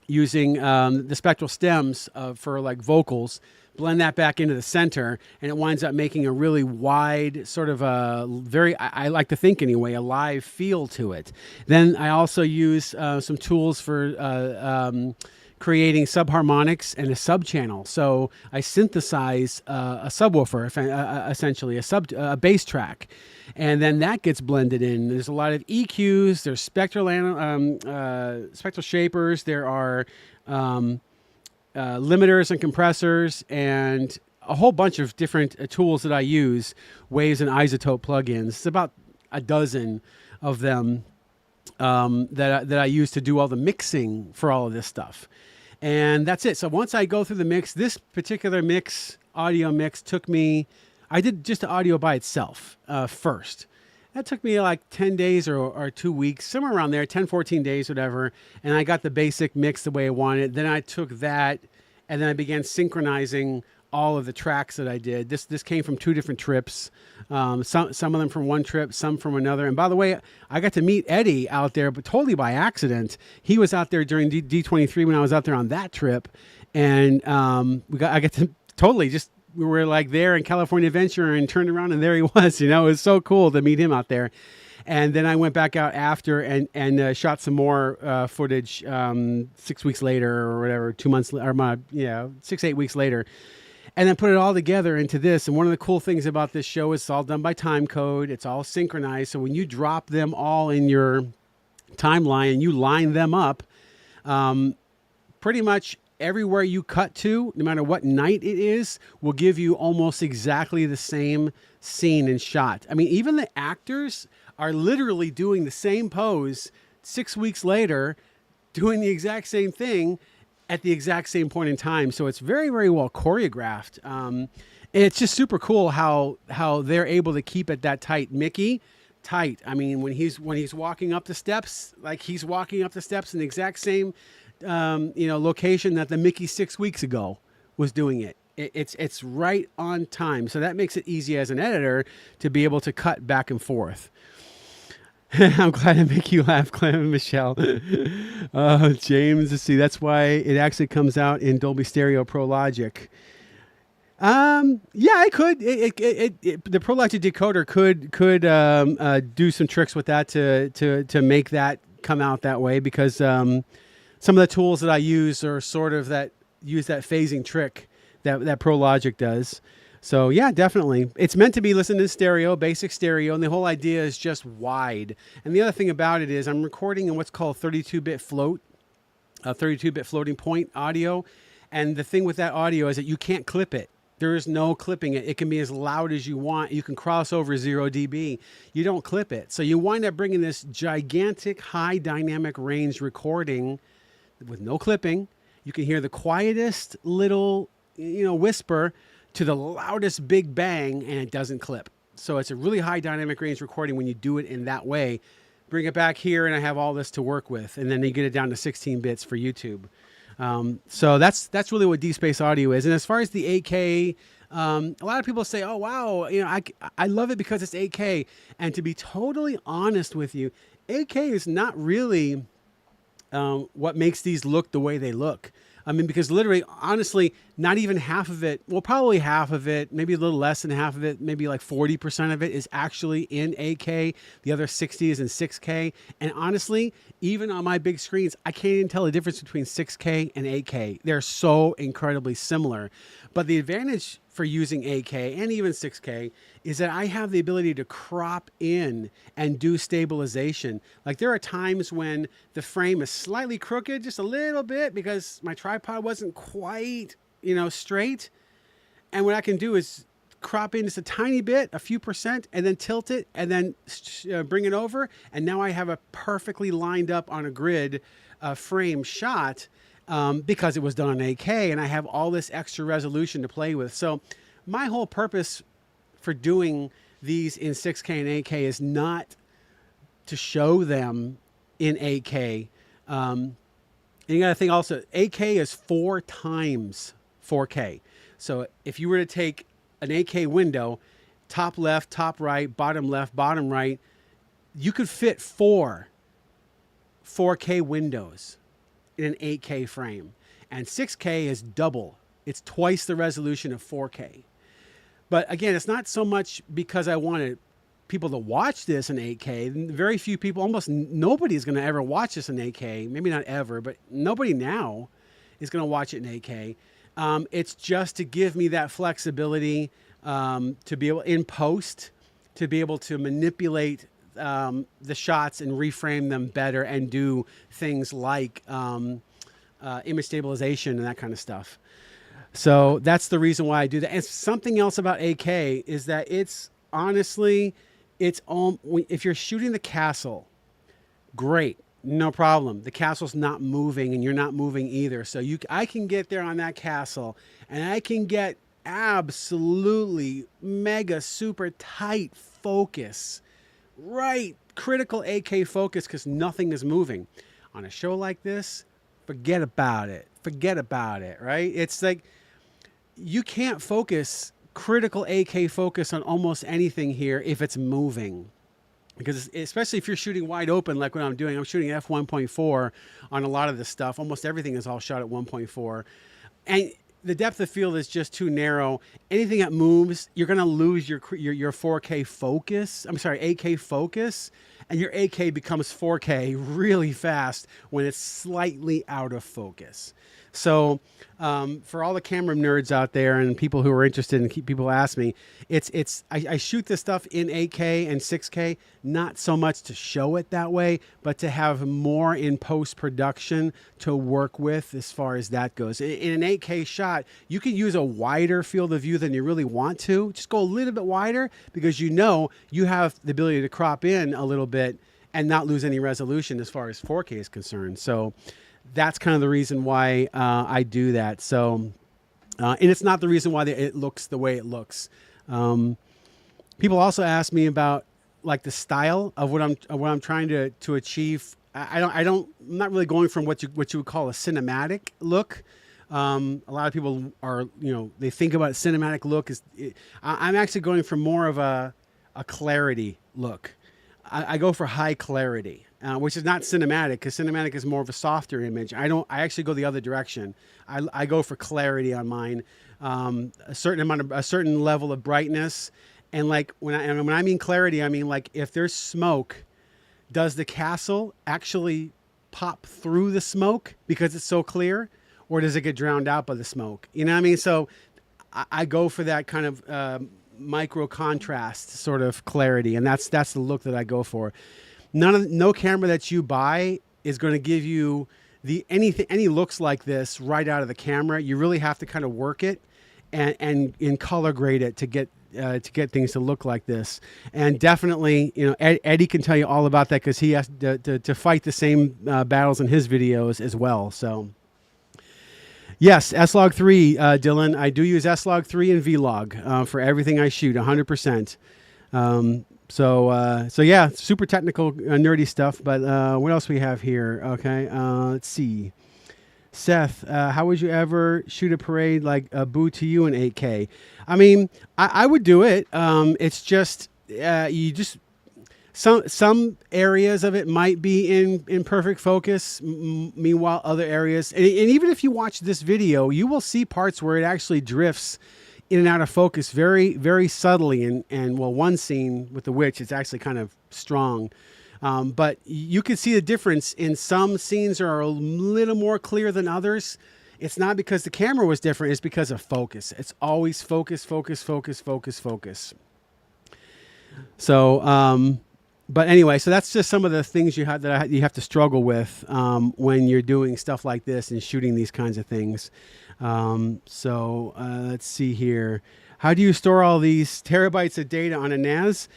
using the spectral stems for like vocals, blend that back into the center, and it winds up making a really wide sort of I like to think anyway, a live feel to it. Then I also use some tools for creating subharmonics and a subchannel. So I synthesize a subwoofer, essentially a bass track, and then that gets blended in. There's a lot of EQs. There's spectral shapers. There are limiters and compressors, and a whole bunch of different tools that I use, waves and isotope plugins. It's about a dozen of them that I use to do all the mixing for all of this stuff. And that's it. So once I go through the mix, this particular audio mix took me, I did just the audio by itself first. That took me like 10 days or 2 weeks, somewhere around there, 10, 14 days, whatever. And I got the basic mix the way I wanted. Then I took that and then I began synchronizing all of the tracks that I did. This came from 2 different trips. Some of them from one trip, some from another. And by the way, I got to meet Eddie out there, but totally by accident. He was out there during D23 when I was out there on that trip. And I got to totally just, we were like there in California Adventure and turned around and there he was. You know, it was so cool to meet him out there. And then I went back out after and shot some more footage 6 weeks later or whatever, 2 months, or 6-8 weeks later. And then put it all together into this. And one of the cool things about this show is it's all done by time code. It's all synchronized. So when you drop them all in your timeline and you line them up, pretty much everywhere you cut to, no matter what night it is, will give you almost exactly the same scene and shot. I mean, even the actors are literally doing the same pose 6 weeks later, doing the exact same thing at the exact same point in time. So it's very, very well choreographed. And it's just super cool how they're able to keep it that tight. Mickey, tight. I mean, when he's walking up the steps, like he's walking up the steps in the exact same location that the Mickey 6 weeks ago was doing it. It's right on time. So that makes it easy as an editor to be able to cut back and forth. I'm glad to make you laugh, Clem and Michelle. Oh, James, let's see. That's why it actually comes out in Dolby Stereo Pro Logic. Yeah, I could. The Pro Logic decoder could do some tricks with that to make that come out that way, because some some of the tools that I use are sort of that use that phasing trick that Pro Logic does. So yeah, definitely. It's meant to be listened in stereo, basic stereo, and the whole idea is just wide. And the other thing about it is I'm recording in what's called 32-bit float, 32-bit floating point audio. And the thing with that audio is that you can't clip it. There is no clipping it. It can be as loud as you want. You can cross over 0 dB. You don't clip it. So you wind up bringing this gigantic high dynamic range recording with no clipping. You can hear the quietest little, whisper to the loudest big bang, and it doesn't clip. So it's a really high dynamic range recording when you do it in that way. Bring it back here, and I have all this to work with. And then you get it down to 16 bits for YouTube. So that's really what D-Space Audio is. And as far as the 8K, a lot of people say, oh, wow, I love it because it's 8K. And to be totally honest with you, 8K is not really what makes these look the way they look. I mean, because literally, honestly, not even half of it, well, probably half of it, maybe a little less than half of it, maybe like 40% of it is actually in 8K. The other 60 is in 6K. And honestly, even on my big screens, I can't even tell the difference between 6K and 8K. They're so incredibly similar. But the advantage for using 8K and even 6K is that I have the ability to crop in and do stabilization. Like there are times when the frame is slightly crooked, just a little bit, because my tripod wasn't quite, straight. And what I can do is crop in just a tiny bit, a few percent, and then tilt it and then bring it over. And now I have a perfectly lined up on a grid frame shot. Because it was done on 8K and I have all this extra resolution to play with. So my whole purpose for doing these in 6K and 8K is not to show them in 8K. And you got to think also, 8K is 4 times 4K. So if you were to take an 8K window, top left, top right, bottom left, bottom right, you could fit 4 4K windows in an 8K frame. And 6K is double. It's twice the resolution of 4K. But again, it's not so much because I wanted people to watch this in 8K. Very few people, almost nobody is going to ever watch this in 8K. Maybe not ever, but nobody now is going to watch it in 8K. It's just to give me that flexibility to be able, in post, to be able to manipulate the shots and reframe them better and do things like image stabilization and that kind of stuff. So that's the reason why I do that. And something else about 8K is that it's honestly, if you're shooting the castle, great, no problem. The castle's not moving and you're not moving either. So I can get there on that castle and I can get absolutely mega super tight focus. Right, critical 8K focus because nothing is moving. On a show like this, forget about it. Forget about it, right? It's like you can't focus critical 8K focus on almost anything here if it's moving. Because especially if you're shooting wide open like what I'm doing, I'm shooting f1.4 on a lot of this stuff. Almost everything is all shot at 1.4. And the depth of field is just too narrow. Anything that moves, you're going to lose your 4K focus. I'm sorry, 8K focus. And your 8K becomes 4K really fast when it's slightly out of focus. So for all the camera nerds out there and people who are interested and people ask me, I shoot this stuff in 8K and 6K, not so much to show it that way, but to have more in post-production to work with as far as that goes. In an 8K shot, you can use a wider field of view than you really want to. Just go a little bit wider because you have the ability to crop in a little bit and not lose any resolution as far as 4K is concerned. So that's kind of the reason why I do that. So, and it's not the reason why it looks the way it looks. People also ask me about like the style of what I'm trying to achieve. I'm not really going from what you would call a cinematic look. A lot of people are, they think about cinematic look I'm actually going for more of a clarity look. I go for high clarity, which is not cinematic because cinematic is more of a softer image. I actually go the other direction. I go for clarity on mine, a certain level of brightness. And like when I mean clarity, I mean like if there's smoke, does the castle actually pop through the smoke because it's so clear, or does it get drowned out by the smoke? You know what I mean? So I go for that kind of micro contrast sort of clarity, and that's the look that I go for. No camera that you buy is going to give you any looks like this right out of the camera. You really have to kind of work it and color grade it to get things to look like this. And definitely, Eddie can tell you all about that because he has to fight the same battles in his videos as well. So yes, S-Log 3, Dylan. I do use S-Log 3 and V-Log for everything I shoot, 100%. So yeah, super technical, nerdy stuff. But what else we have here? Okay, let's see. Seth, how would you ever shoot a parade like a Boo to You in 8K? I mean, I would do it. It's just some areas of it might be in perfect focus. Meanwhile, other areas, and even if you watch this video, you will see parts where it actually drifts in and out of focus very, very subtly. And well, one scene with the witch, it's actually kind of strong. But you can see the difference in some scenes are a little more clear than others. It's not because the camera was different. It's because of focus. It's always focus, focus, focus, focus, focus. So, but anyway, so that's just some of the things you have to struggle with when you're doing stuff like this and shooting these kinds of things. So let's see here. How do you store all these terabytes of data on a NAS?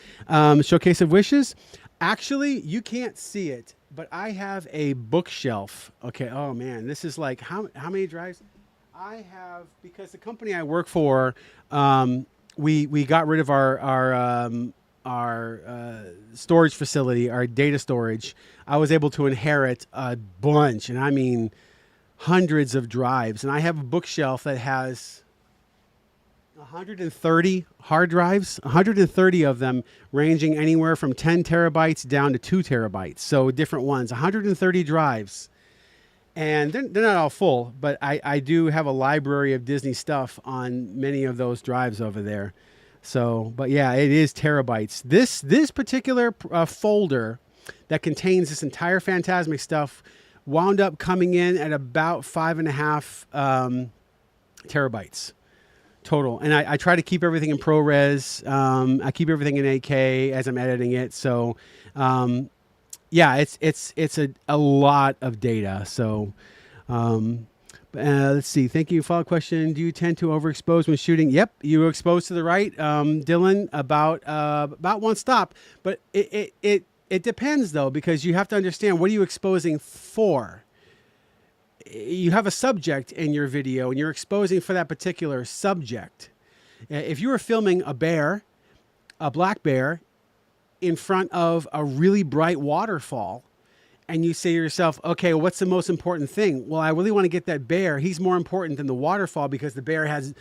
Showcase of Wishes? Actually, you can't see it, but I have a bookshelf. Okay. Oh man, this is like how many drives? I have, because the company I work for, we got rid of our storage facility, our data storage. I was able to inherit a bunch, and I mean hundreds of drives. And I have a bookshelf that has 130 hard drives, 130 of them ranging anywhere from 10 terabytes down to 2 terabytes. So different ones, 130 drives. And they're not all full, but I do have a library of Disney stuff on many of those drives over there. So, but yeah, it is terabytes. This particular folder that contains this entire Fantasmic stuff wound up coming in at about 5.5 terabytes total. And I try to keep everything in ProRes. I keep everything in 8K as I'm editing it. So, yeah, it's a lot of data. So, let's see. Thank you. Follow-up question. Do you tend to overexpose when shooting? Yep. You were exposed to the right, Dylan, about one stop, but it depends though, because you have to understand, what are you exposing for? You have a subject in your video and you're exposing for that particular subject. If you were filming a bear, a black bear, in front of a really bright waterfall, and you say to yourself, okay, what's the most important thing? Well, I really want to get that bear. He's more important than the waterfall because the bear has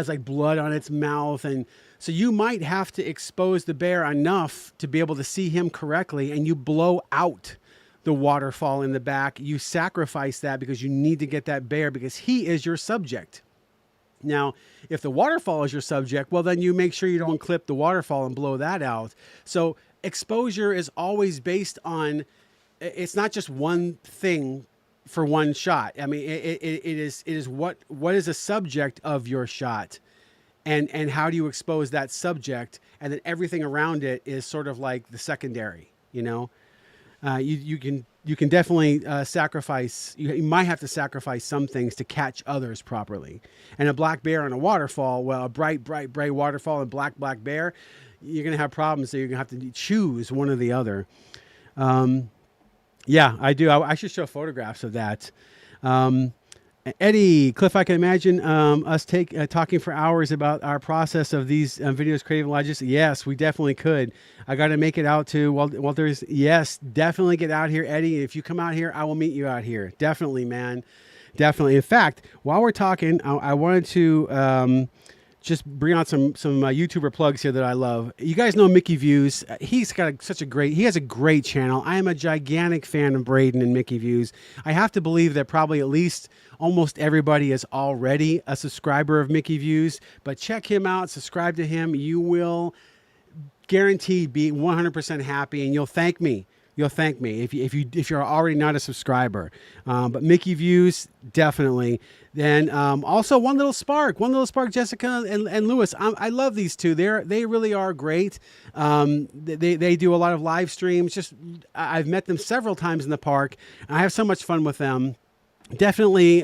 like blood on its mouth. And so you might have to expose the bear enough to be able to see him correctly, and you blow out the waterfall in the back. You sacrifice that because you need to get that bear because he is your subject. Now, if the waterfall is your subject, well, then you make sure you don't clip the waterfall and blow that out. So exposure is always based on, it's not just one thing for one shot. I mean, it is what is the subject of your shot, and how do you expose that subject, and then everything around it is sort of like the secondary, you know. You can definitely sacrifice. You might have to sacrifice some things to catch others properly. And a black bear on a waterfall, well, a bright waterfall and black bear, you're gonna have problems. So you're gonna have to choose one or the other. Yeah, I do. I should show photographs of that. Eddie, Cliff, I can imagine us talking for hours about our process of these videos creating lodges. Yes, we definitely could. I got to make it out to Walter's. Yes, definitely get out here, Eddie. If you come out here, I will meet you out here. Definitely, man. Definitely. In fact, while we're talking, I wanted to just bring out some YouTuber plugs here that I love. You guys know Mickey Views. He's got he has a great channel. I am a gigantic fan of Braden and Mickey Views. I have to believe that probably at least almost everybody is already a subscriber of Mickey Views, but check him out, subscribe to him. You will guaranteed be 100% happy, and you'll thank me you'll thank me if you're already not a subscriber. But Mickey Views, definitely. Then also One Little Spark, Jessica and Lewis. I love these two. They really are great. They do a lot of live streams. I've met them several times in the park. And I have so much fun with them. Definitely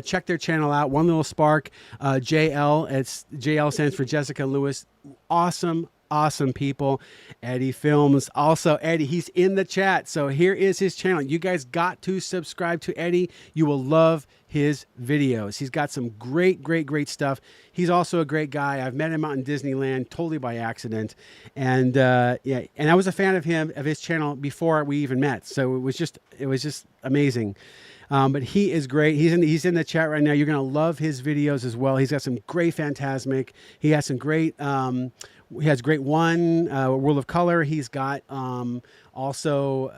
check their channel out. One Little Spark, JL. It's JL stands for Jessica and Lewis. Awesome people. Eddie Films. Also, Eddie, he's in the chat. So here is his channel. You guys got to subscribe to Eddie. You will love his videos. He's got some great stuff. He's also a great guy. I've met him out in Disneyland totally by accident. And and I was a fan of his channel before we even met. So it was just amazing. But he is great. He's in the chat right now. You're going to love his videos as well. He's got some great Fantasmic. He has some great he has great World of Color. He's got also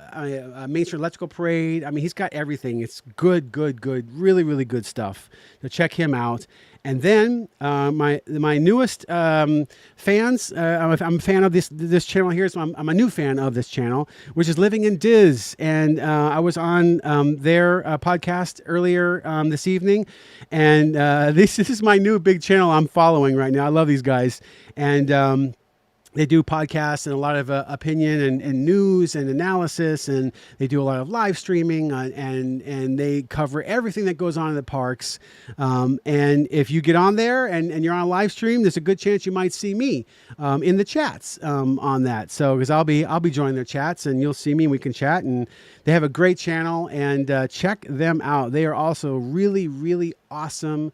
Main Street Electrical Parade. I mean, he's got everything. It's good, really good stuff. So check him out. And then my newest fans, I'm a fan of this channel here, so I'm a new fan of this channel, which is Living in Diz. And I was on their podcast earlier this evening, and this is my new big channel I'm following right now. I love these guys, and they do podcasts and a lot of opinion and news and analysis, and they do a lot of live streaming and they cover everything that goes on in the parks. And if you get on there and you're on a live stream, there's a good chance you might see me in the chats on that. So because I'll be joining their chats and you'll see me and we can chat. And they have a great channel, and check them out. They are also really awesome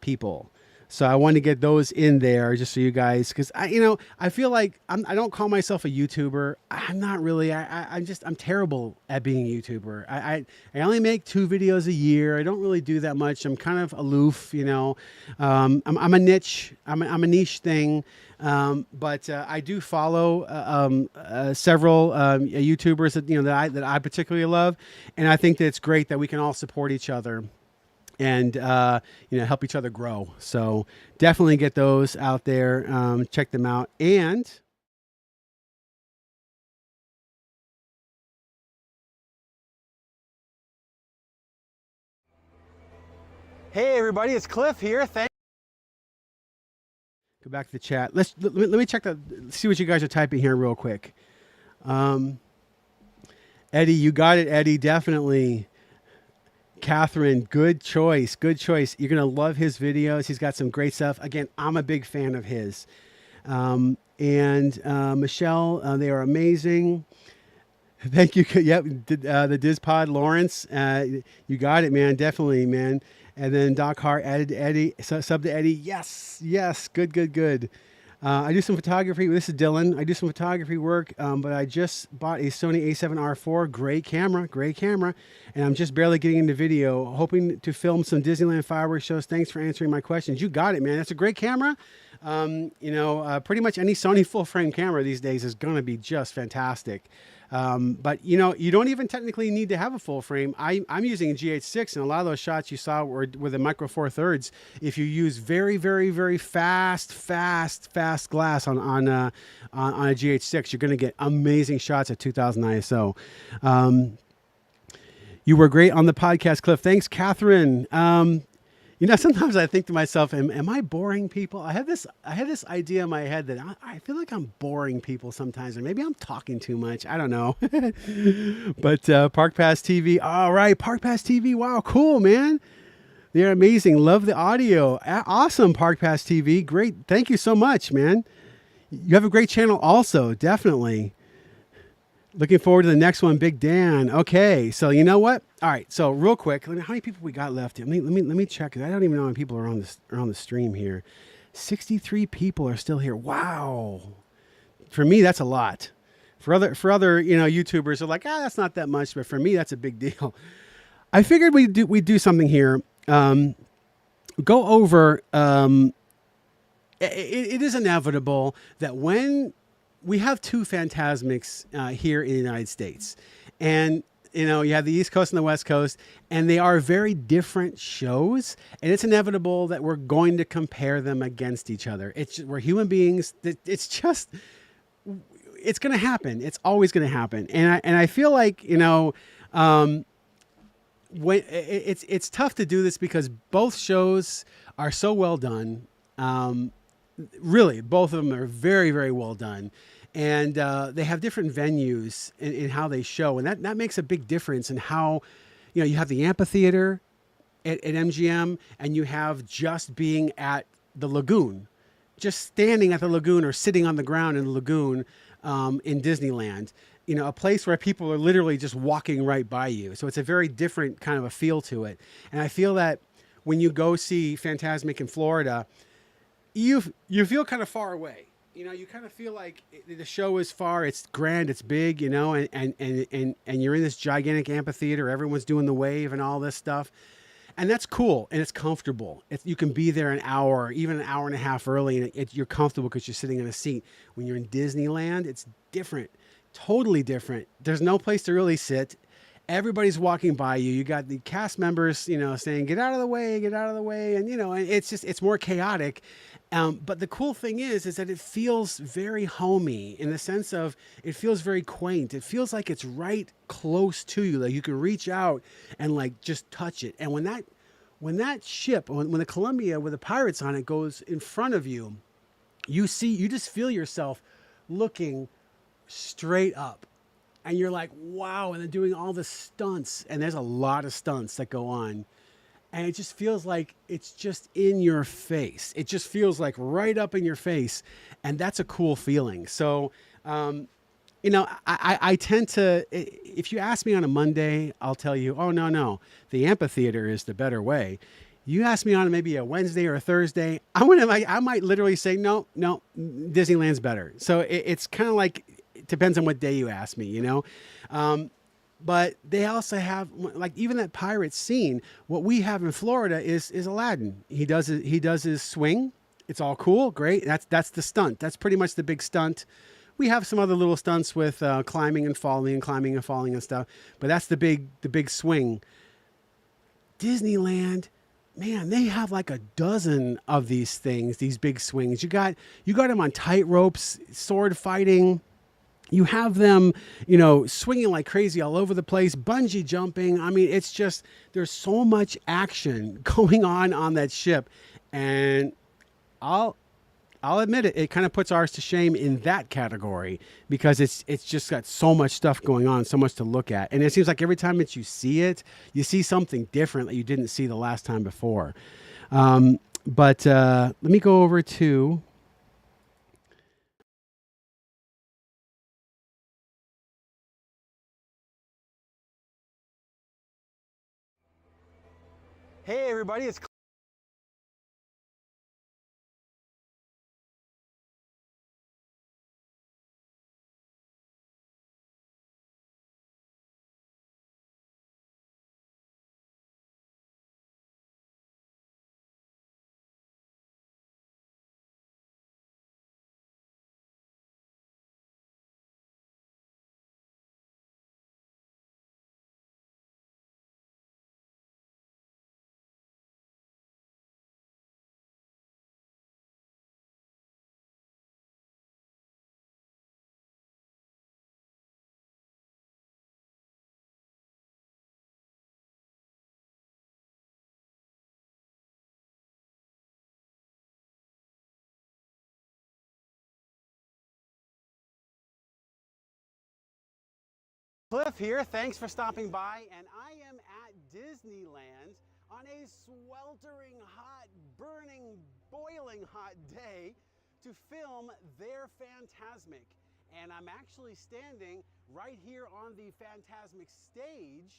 people. So I want to get those in there just so you guys, because I feel like I don't call myself a YouTuber. I'm not really. I'm terrible at being a YouTuber. I only make 2 videos a year. I don't really do that much. I'm kind of aloof, I'm a niche. I'm a niche thing. But I do follow several YouTubers that I particularly love, and I think that it's great that we can all support each other and help each other grow. So definitely get those out there. Check them out. And hey everybody, it's Cliff here. Go back to the chat. Let me check see what you guys are typing here real quick. Eddie, you got it, Eddie, definitely. Catherine, good choice. You're going to love his videos. He's got some great stuff. Again, I'm a big fan of his. And Michelle, they are amazing. Thank you. Yep, the DizPod, Lawrence. You got it, man. Definitely, man. And then Doc Hart added Eddie, sub to Eddie. Yes. Good. I do some photography. This is Dylan. I do some photography work, but I just bought a Sony A7R4. Great camera. And I'm just barely getting into video, hoping to film some Disneyland fireworks shows. Thanks for answering my questions. You got it, man. That's a great camera. Pretty much any Sony full frame camera these days is going to be just fantastic. But you don't even technically need to have a full frame. I'm using a GH6, and a lot of those shots you saw were with a Micro Four Thirds. If you use very fast glass on a GH6, you're going to get amazing shots at 2000 ISO. You were great on the podcast, Cliff. Thanks, Catherine. Sometimes I think to myself, am I boring people? I had this idea in my head that I feel like I'm boring people sometimes, or maybe I'm talking too much. I don't know. But Park Pass TV. All right, Park Pass TV. Wow, cool, man. They're amazing. Love the audio. Awesome, Park Pass TV. Great. Thank you so much, man. You have a great channel also, definitely. Looking forward to the next one, Big Dan. Okay, so you know what? All right, so real quick, how many people we got left? Let me check. I don't even know how many people are on the stream here. 63 people are still here. Wow. For me, that's a lot. For other YouTubers are like, that's not that much, but for me, that's a big deal. I figured we'd do something here. Go over. It is inevitable that when we have 2 Fantasmics here in the United States, and you have the East Coast and the West Coast, and they are very different shows, and it's inevitable that we're going to compare them against each other. We're human beings. It's just it's going to happen. It's always going to happen. And I feel like, you know, when it's tough to do this because both shows are so well done. Really, both of them are very, very well done. And they have different venues in how they show. And that makes a big difference in how, you know, you have the amphitheater at MGM and you have just being at the lagoon, just standing at the lagoon or sitting on the ground in the lagoon in Disneyland. You know, a place where people are literally just walking right by you. So it's a very different kind of a feel to it. And I feel that when you go see Fantasmic in Florida, you feel kind of far away. You know, you kind of feel like the show is far, it's grand, it's big, you know, and you're in this gigantic amphitheater, everyone's doing the wave and all this stuff. And that's cool and it's comfortable. You can be there an hour, even an hour and a half early, and you're comfortable because you're sitting in a seat. When you're in Disneyland, it's different, totally different. There's no place to really sit. Everybody's walking by you. You got the cast members, you know, saying, get out of the way, get out of the way. And, you know, and it's more chaotic. But the cool thing is that it feels very homey in the sense of it feels very quaint. It feels like it's right close to you. Like you can reach out and like just touch it. And when that ship, when the Columbia with the pirates on it goes in front of you, you just feel yourself looking straight up. And you're like, wow. And they're doing all the stunts. And there's a lot of stunts that go on. And it just feels like it's just in your face. It just feels like right up in your face. And that's a cool feeling. So, you know, I tend to, if you ask me on a Monday, I'll tell you, oh, no, the amphitheater is the better way. You ask me on maybe a Wednesday or a Thursday, I might literally say, no, Disneyland's better. So it's kind of like, it depends on what day you ask me, you know? But they also have, like, even that pirate scene. What we have in Florida is Aladdin. He does his swing. It's all cool, great. That's the stunt. That's pretty much the big stunt. We have some other little stunts with climbing and falling and stuff. But that's the big swing. Disneyland, man, they have like a dozen of these things, these big swings. You got them on tight ropes, sword fighting. You have them, you know, swinging like crazy all over the place, bungee jumping. I mean, it's just, there's so much action going on that ship. And I'll admit it, it kind of puts ours to shame in that category because it's just got so much stuff going on, so much to look at. And it seems like every time that you see something different that you didn't see the last time before. But let me go over to... Hey everybody, it's Cliff here. Thanks for stopping by. And I am at Disneyland on a sweltering hot, burning, boiling hot day to film their Fantasmic. And I'm actually standing right here on the Fantasmic stage,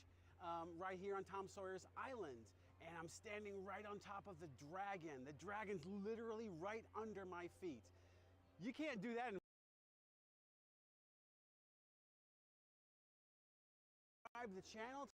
right here on Tom Sawyer's Island. And I'm standing right on top of the dragon. The dragon's literally right under my feet. You can't do that in the channel.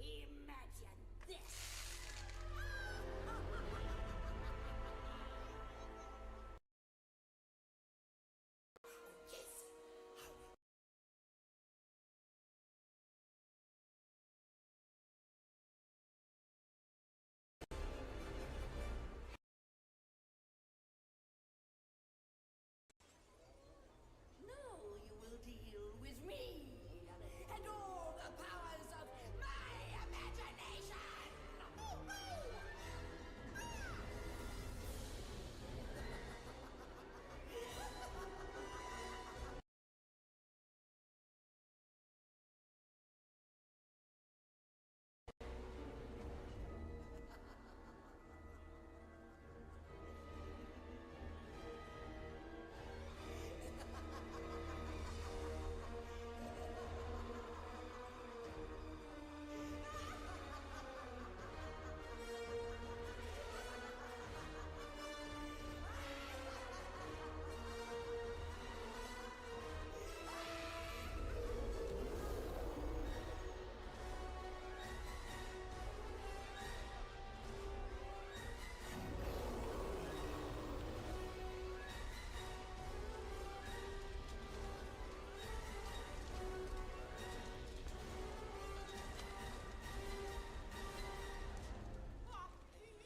Imagine this. Now you will deal with me and all the powers of my imagination.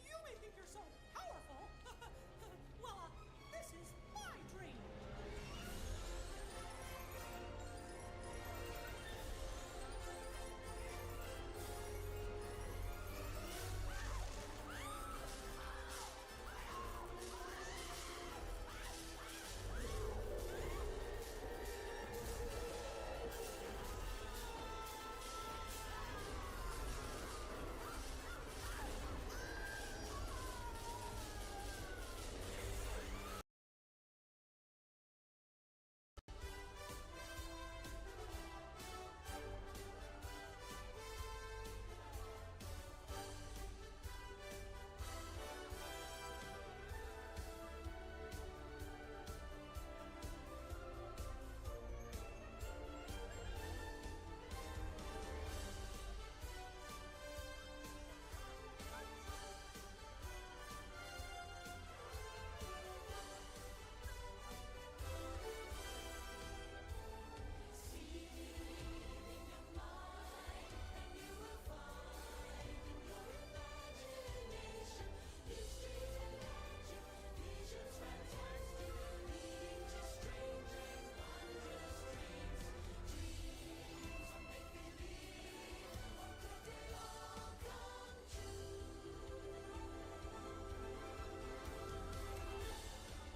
You may think you're so powerful. Well, this is my dream.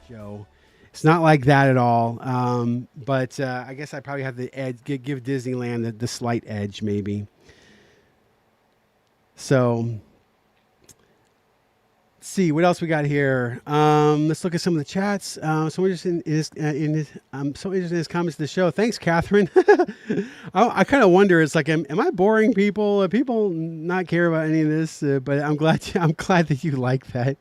Joe. It's not like that at all. But I guess I probably have the edge, give Disneyland the slight edge, maybe. So, let's see what else we got here. Let's look at some of the chats. So interested I'm so interested in his comments to the show. Thanks, Catherine. I kind of wonder. It's like, am I boring people? People not care about any of this? But I'm glad that you like that.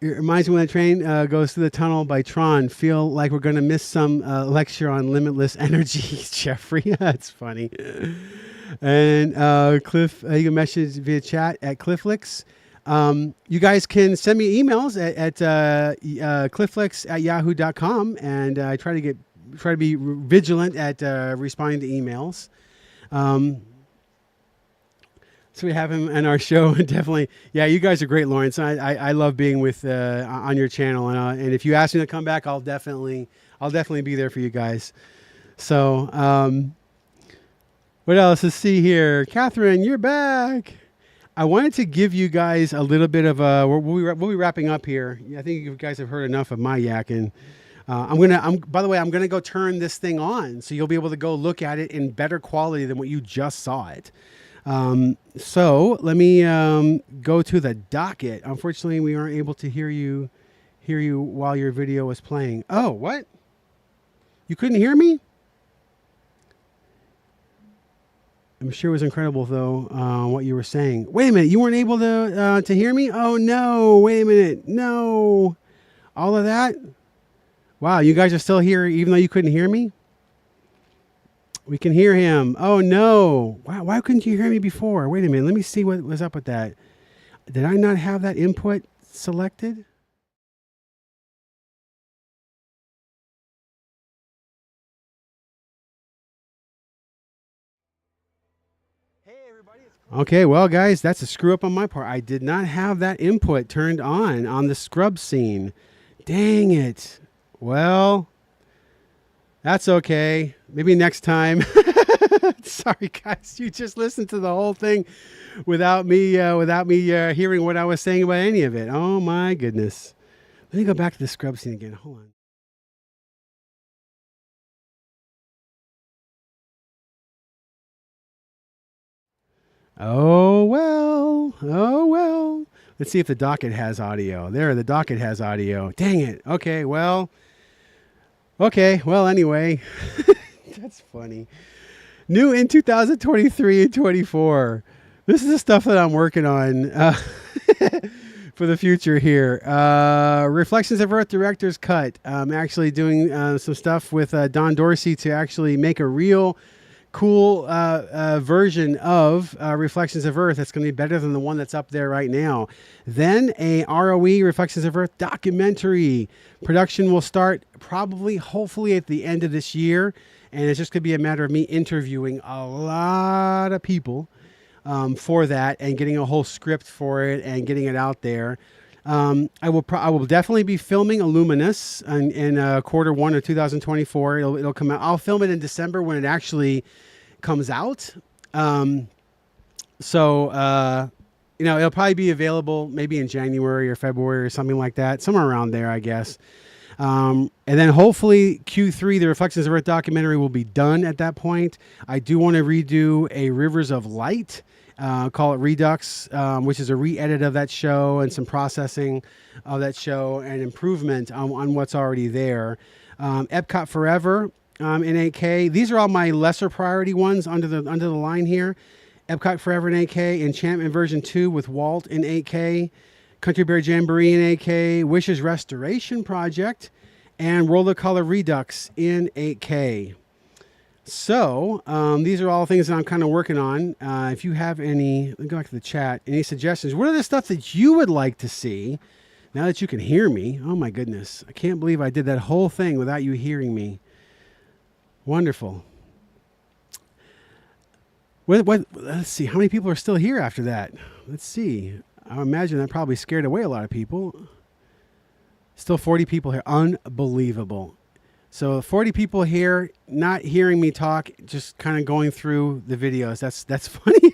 It reminds me when the train goes through the tunnel by Tron. Feel like we're going to miss some lecture on limitless energy, Jeffrey. That's funny. And Cliff, you can message via chat at CLIFFLIX. You guys can send me emails at clifflix@yahoo.com, and I try to be vigilant at responding to emails. So we have him on our show. Definitely. Yeah, you guys are great, Lawrence. I love being with on your channel. And if you ask me to come back, I'll definitely be there for you guys. So what else? Let's see here. Catherine, you're back. I wanted to give you guys a little bit of we'll be wrapping up here. I think you guys have heard enough of my yakking. By the way, I'm gonna go turn this thing on, so you'll be able to go look at it in better quality than what you just saw it. So let me go to the docket. Unfortunately, we aren't able to hear you while your video was playing. Oh, what? You couldn't hear me? I'm sure it was incredible, though, what you were saying. Wait a minute, you weren't able to hear me? Oh no! Wait a minute, no! All of that? Wow, you guys are still here, even though you couldn't hear me? We can hear him. Oh no. Why couldn't you hear me before? Wait a minute. Let me see what was up with that. Did I not have that input selected? Okay, well, guys, that's a screw up on my part. I did not have that input turned on the scrub scene. Dang it. Well, that's okay. Maybe next time. Sorry, guys. You just listened to the whole thing without me hearing what I was saying about any of it. Oh my goodness. Let me go back to the scrub scene again. Hold on. Oh well. Oh well. Let's see if the docket has audio. There, the docket has audio. Dang it. Okay, well. Anyway. That's funny. New in 2023 and 24. This is the stuff that I'm working on for the future here. Reflections of Earth Director's Cut. I'm actually doing some stuff with Don Dorsey to actually make a real cool version of Reflections of Earth that's going to be better than the one that's up there right now. Then a ROE Reflections of Earth documentary. Production will start hopefully at the end of this year. And it's just going to be a matter of me interviewing a lot of people for that and getting a whole script for it and getting it out there. I will definitely be filming Illuminous in quarter one of 2024. It'll come out. I'll film it in December when it actually comes out. It'll probably be available maybe in January or February or something like that, somewhere around there, I guess. And then hopefully Q3, the Reflections of Earth documentary will be done at that point. I do want to redo a Rivers of Light, call it Redux, which is a re-edit of that show and some processing of that show and improvement on what's already there. Epcot Forever in 8K. These are all my lesser priority ones under the line here. Epcot Forever in 8K, Enchantment version 2 with Walt in 8K. Country Bear Jamboree in 8K, Wishes Restoration Project, and World of Color Redux in 8K. So these are all things that I'm kind of working on. If you have any, let me go back to the chat, any suggestions. What are the stuff that you would like to see now that you can hear me? Oh my goodness. I can't believe I did that whole thing without you hearing me. Wonderful. Let's see. How many people are still here after that? Let's see. I imagine that probably scared away a lot of people. Still 40 people here. Unbelievable. So 40 people here, not hearing me talk, just kind of going through the videos. That's funny.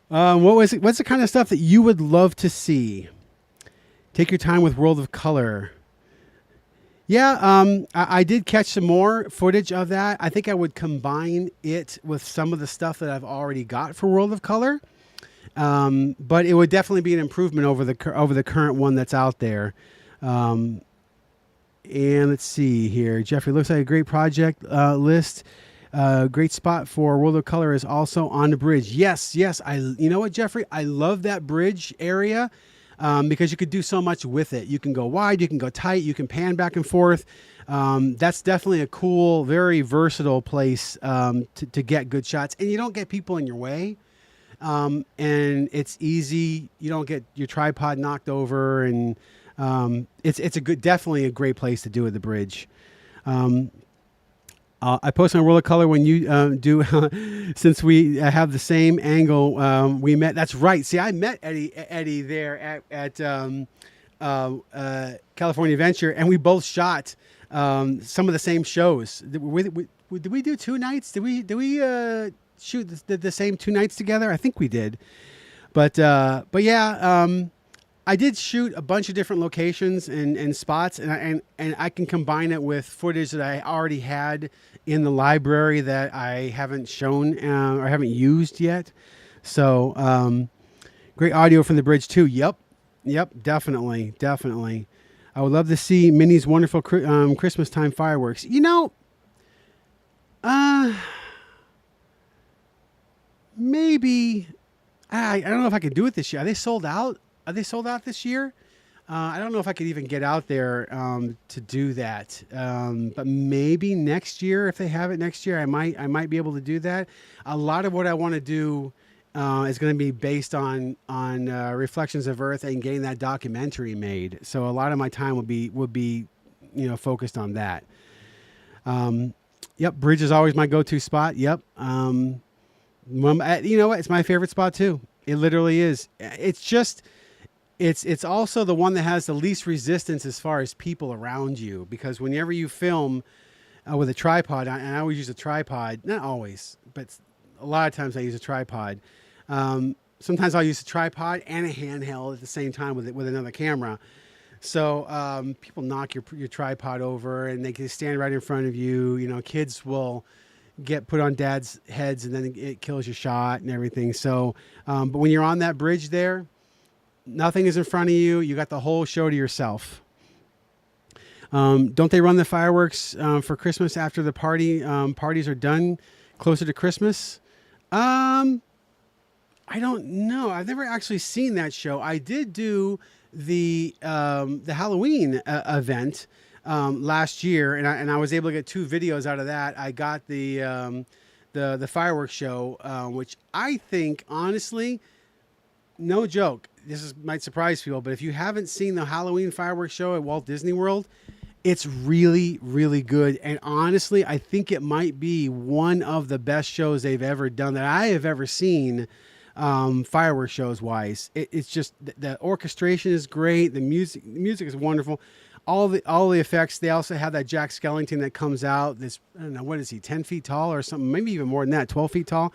What's the kind of stuff that you would love to see? Take your time with World of Color. Yeah, I did catch some more footage of that. I think I would combine it with some of the stuff that I've already got for World of Color. But it would definitely be an improvement over the current one that's out there. And let's see here. Jeffrey, looks like a great project list. Great spot for World of Color is also on the bridge. Yes. You know what, Jeffrey? I love that bridge area because you could do so much with it. You can go wide, you can go tight, you can pan back and forth. That's definitely a cool, very versatile place to get good shots. And you don't get people in your way. And it's easy. You don't get your tripod knocked over, and it's definitely a great place to do at the bridge. I post on World of Color when you do, since we have the same angle. We met. That's right. See, I met Eddie there at California Adventure, and we both shot some of the same shows. Did we do 2 nights? Did we shoot the same 2 nights together? I think we did. But yeah, I did shoot a bunch of different locations and spots, and I can combine it with footage that I already had in the library that I haven't shown or haven't used yet. So great audio from the bridge too. Yep, definitely. I would love to see Minnie's wonderful Christmas time fireworks. Maybe I don't know if I can do it this year. Are they sold out? Are they sold out this year? I don't know if I could even get out there to do that, but maybe next year, if they have it next year, I might be able to do that. A lot of what I want to do is going to be based on Reflections of Earth and getting that documentary made. So a lot of my time would be focused on that. Yep, Bridge is always my go-to spot. Yep. You know what? It's my favorite spot too. It literally is. It's just. It's also the one that has the least resistance as far as people around you, because whenever you film with a tripod, and I always use a tripod, not always, but a lot of times I use a tripod. Sometimes I'll use a tripod and a handheld at the same time with another camera. So people knock your tripod over and they can stand right in front of you. You know, kids will get put on dad's heads and then it kills your shot and everything. So, but when you're on that bridge there, nothing is in front of you. You got the whole show to yourself. Don't they run the fireworks for Christmas after the parties are done, closer to Christmas? I don't know. I've never actually seen that show. I did do the Halloween event last year, and I was able to get 2 videos out of that. I got the fireworks show, which I think, honestly, no joke, might surprise people, but if you haven't seen the Halloween fireworks show at Walt Disney World, it's really, really good. And honestly, I think it might be one of the best shows they've ever done that I have ever seen, fireworks shows wise. It's just the orchestration is great. The music is wonderful. All the effects. They also have that Jack Skellington that comes out. This, I don't know, what is he, 10 feet tall or something? Maybe even more than that, 12 feet tall.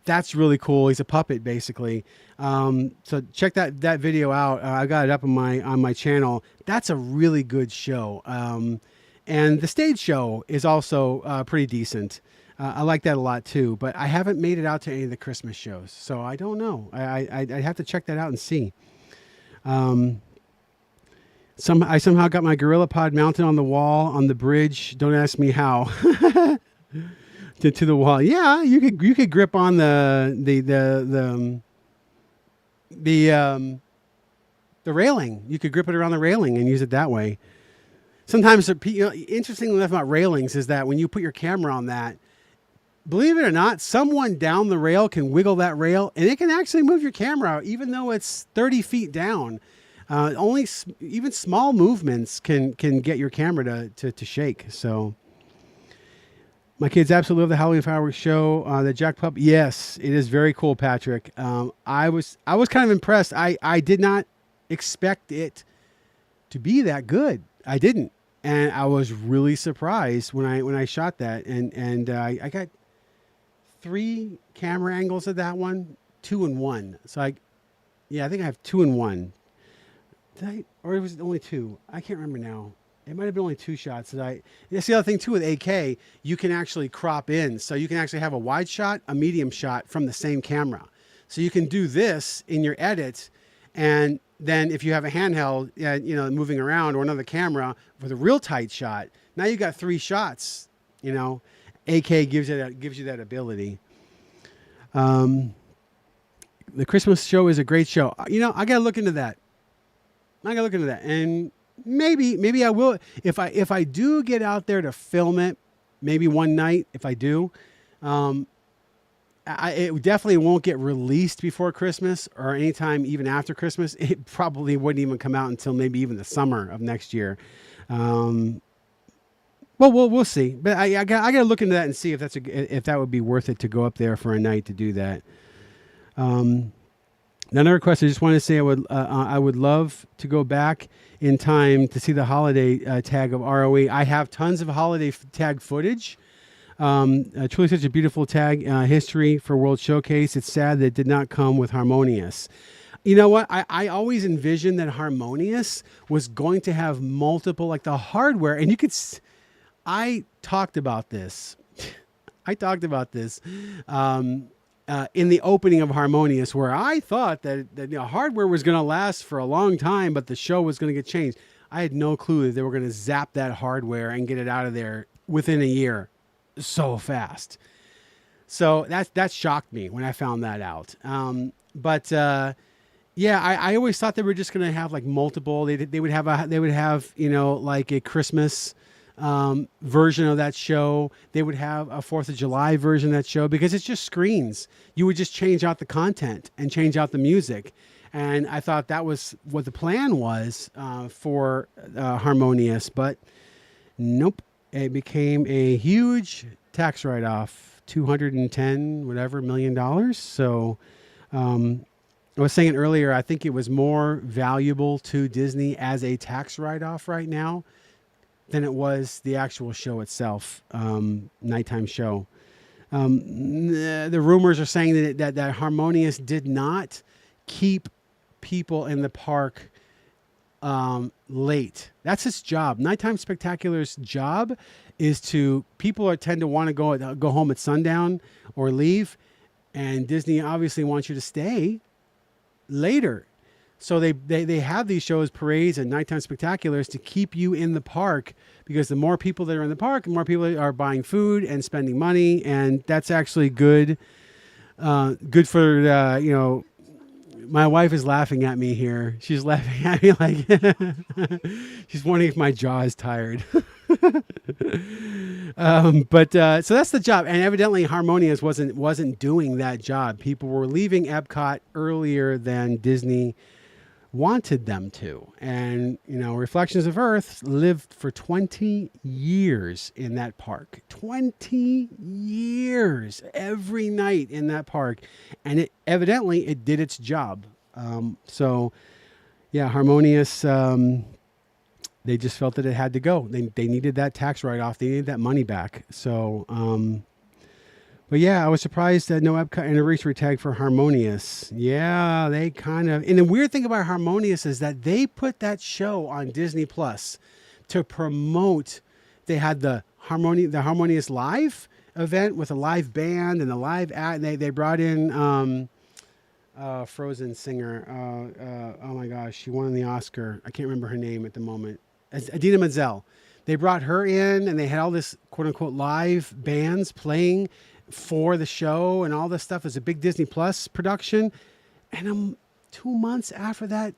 That's really cool. He's a puppet, basically. So check that video out. I got it up on my channel. That's a really good show. And the stage show is also pretty decent. I like that a lot too. But I haven't made it out to any of the Christmas shows, so I don't know. I'd have to check that out and see. I somehow got my Gorilla Pod mounted on the wall on the bridge. Don't ask me how. To the wall. Yeah, you could grip on the railing. You could grip it around the railing and use it that way. Sometimes, interestingly enough about railings is that when you put your camera on that, believe it or not, someone down the rail can wiggle that rail and it can actually move your camera, even though it's 30 feet down. Even small movements can get your camera to shake. So. My kids absolutely love the Halloween fireworks show. The Jack Pup, yes, it is very cool, Patrick. I was kind of impressed. I did not expect it to be that good. I didn't, and I was really surprised when I shot that. And I got 3 camera angles of that one, 2 in 1. So I think I have 2 in 1. Or was it only 2? I can't remember now. It might have been only 2 shots. That's the other thing too with AK, you can actually crop in. So you can actually have a wide shot, a medium shot from the same camera. So you can do this in your edit. And then if you have a handheld, moving around, or another camera with a real tight shot, now you got 3 shots, AK gives you that ability. The Christmas show is a great show. I got to look into that. And maybe I will if I do get out there to film it, maybe one night. If I do, it definitely won't get released before Christmas or anytime even after Christmas. It probably wouldn't even come out until maybe even the summer of next year. Well, we'll see. But I got to look into that and see if if that would be worth it to go up there for a night to do that. Another request, I just want to say I would love to go back in time to see the holiday tag of ROE. I have tons of holiday tag footage. Truly such a beautiful tag history for World Showcase. It's sad that it did not come with Harmonious. You know what? I always envisioned that Harmonious was going to have multiple, like the hardware, and you could. I talked about this. In the opening of Harmonious, where I thought that hardware was going to last for a long time, but the show was going to get changed. I had no clue that they were going to zap that hardware and get it out of there within a year so fast. So that shocked me when I found that out. But Yeah, I always thought they were just gonna have like multiple. They would have like a Christmas version of that show. They would have a 4th of July version of that show because it's just screens. You would just change out the content and change out the music. And I thought that was what the plan was for Harmonious, but nope. It became a huge tax write-off, $210 whatever $1 million. So. I was saying earlier, I think it was more valuable to Disney as a tax write-off right now than it was the actual show itself, nighttime show. The rumors are saying that Harmonious did not keep people in the park late. That's its job. Nighttime Spectacular's job is people tend to want to go home at sundown or leave, and Disney obviously wants you to stay later. So they have these shows, parades, and nighttime spectaculars to keep you in the park, because the more people that are in the park, the more people are buying food and spending money, and that's actually good. Good for my wife is laughing at me here. She's laughing at me like she's wondering if my jaw is tired. So that's the job, and evidently Harmonious wasn't doing that job. People were leaving Epcot earlier than Disney wanted them to, and Reflections of Earth lived for 20 years in that park. 20 years every night in that park, and it did its job. So yeah, Harmonious, they just felt that it had to go. They needed that tax write-off. They needed that money back. So, but yeah, I was surprised that no Epcot anniversary tag for Harmonious. Yeah, they kind of... And the weird thing about Harmonious is that they put that show on Disney Plus to promote... They had the Harmonious Live event with a live band and a live act. They brought in... Frozen singer. Oh my gosh, she won the Oscar. I can't remember her name at the moment. Idina Menzel. They brought her in, and they had all this quote unquote live bands playing for the show and all this stuff. It was a big Disney Plus production. And 2 months after that,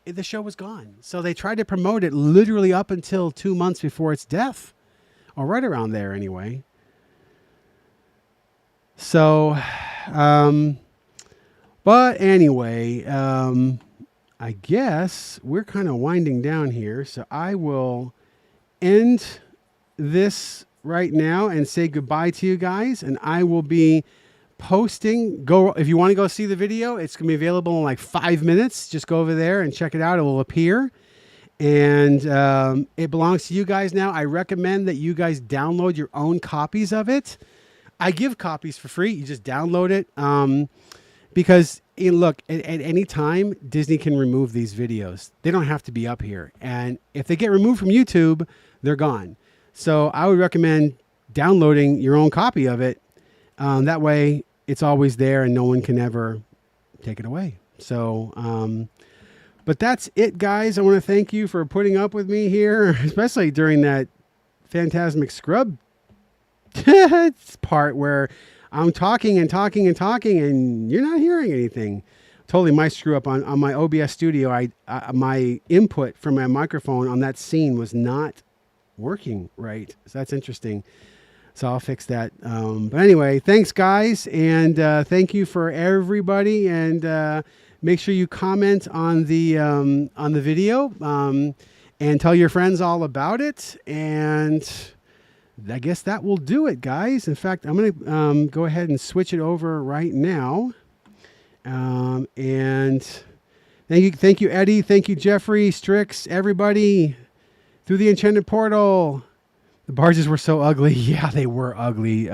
the show was gone. So they tried to promote it literally up until 2 months before its death, or right around there anyway. So, but anyway, I guess we're kind of winding down here. So I will end this right now and say goodbye to you guys. And I will be posting. If you want to go see the video, it's going to be available in like 5 minutes. Just go over there and check it out. It will appear. And it belongs to you guys now. I recommend that you guys download your own copies of it. I give copies for free. You just download it. Because look, at any time, Disney can remove these videos. They don't have to be up here. And if they get removed from YouTube, they're gone. So I would recommend downloading your own copy of it. That way, it's always there and no one can ever take it away. So, but that's it, guys. I want to thank you for putting up with me here, especially during that Fantasmic Scrub part where I'm talking and talking and talking, and you're not hearing anything. Totally my screw up on my OBS studio. My input from my microphone on that scene was not working right. So that's interesting. So I'll fix that. But anyway, thanks guys. And thank you for everybody. And make sure you comment on the video and tell your friends all about it. And I guess that will do it, guys. In fact, I'm going to go ahead and switch it over right now. And thank you, Eddie. Thank you, Jeffrey, Strix, everybody through the Enchanted Portal. The barges were so ugly. Yeah, they were ugly.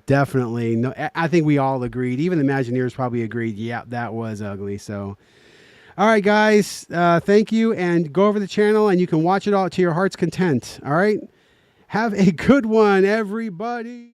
Definitely. No, I think we all agreed. Even the Imagineers probably agreed. Yeah, that was ugly. So, all right, guys. Thank you. And go over the channel and you can watch it all to your heart's content. All right. Have a good one, everybody.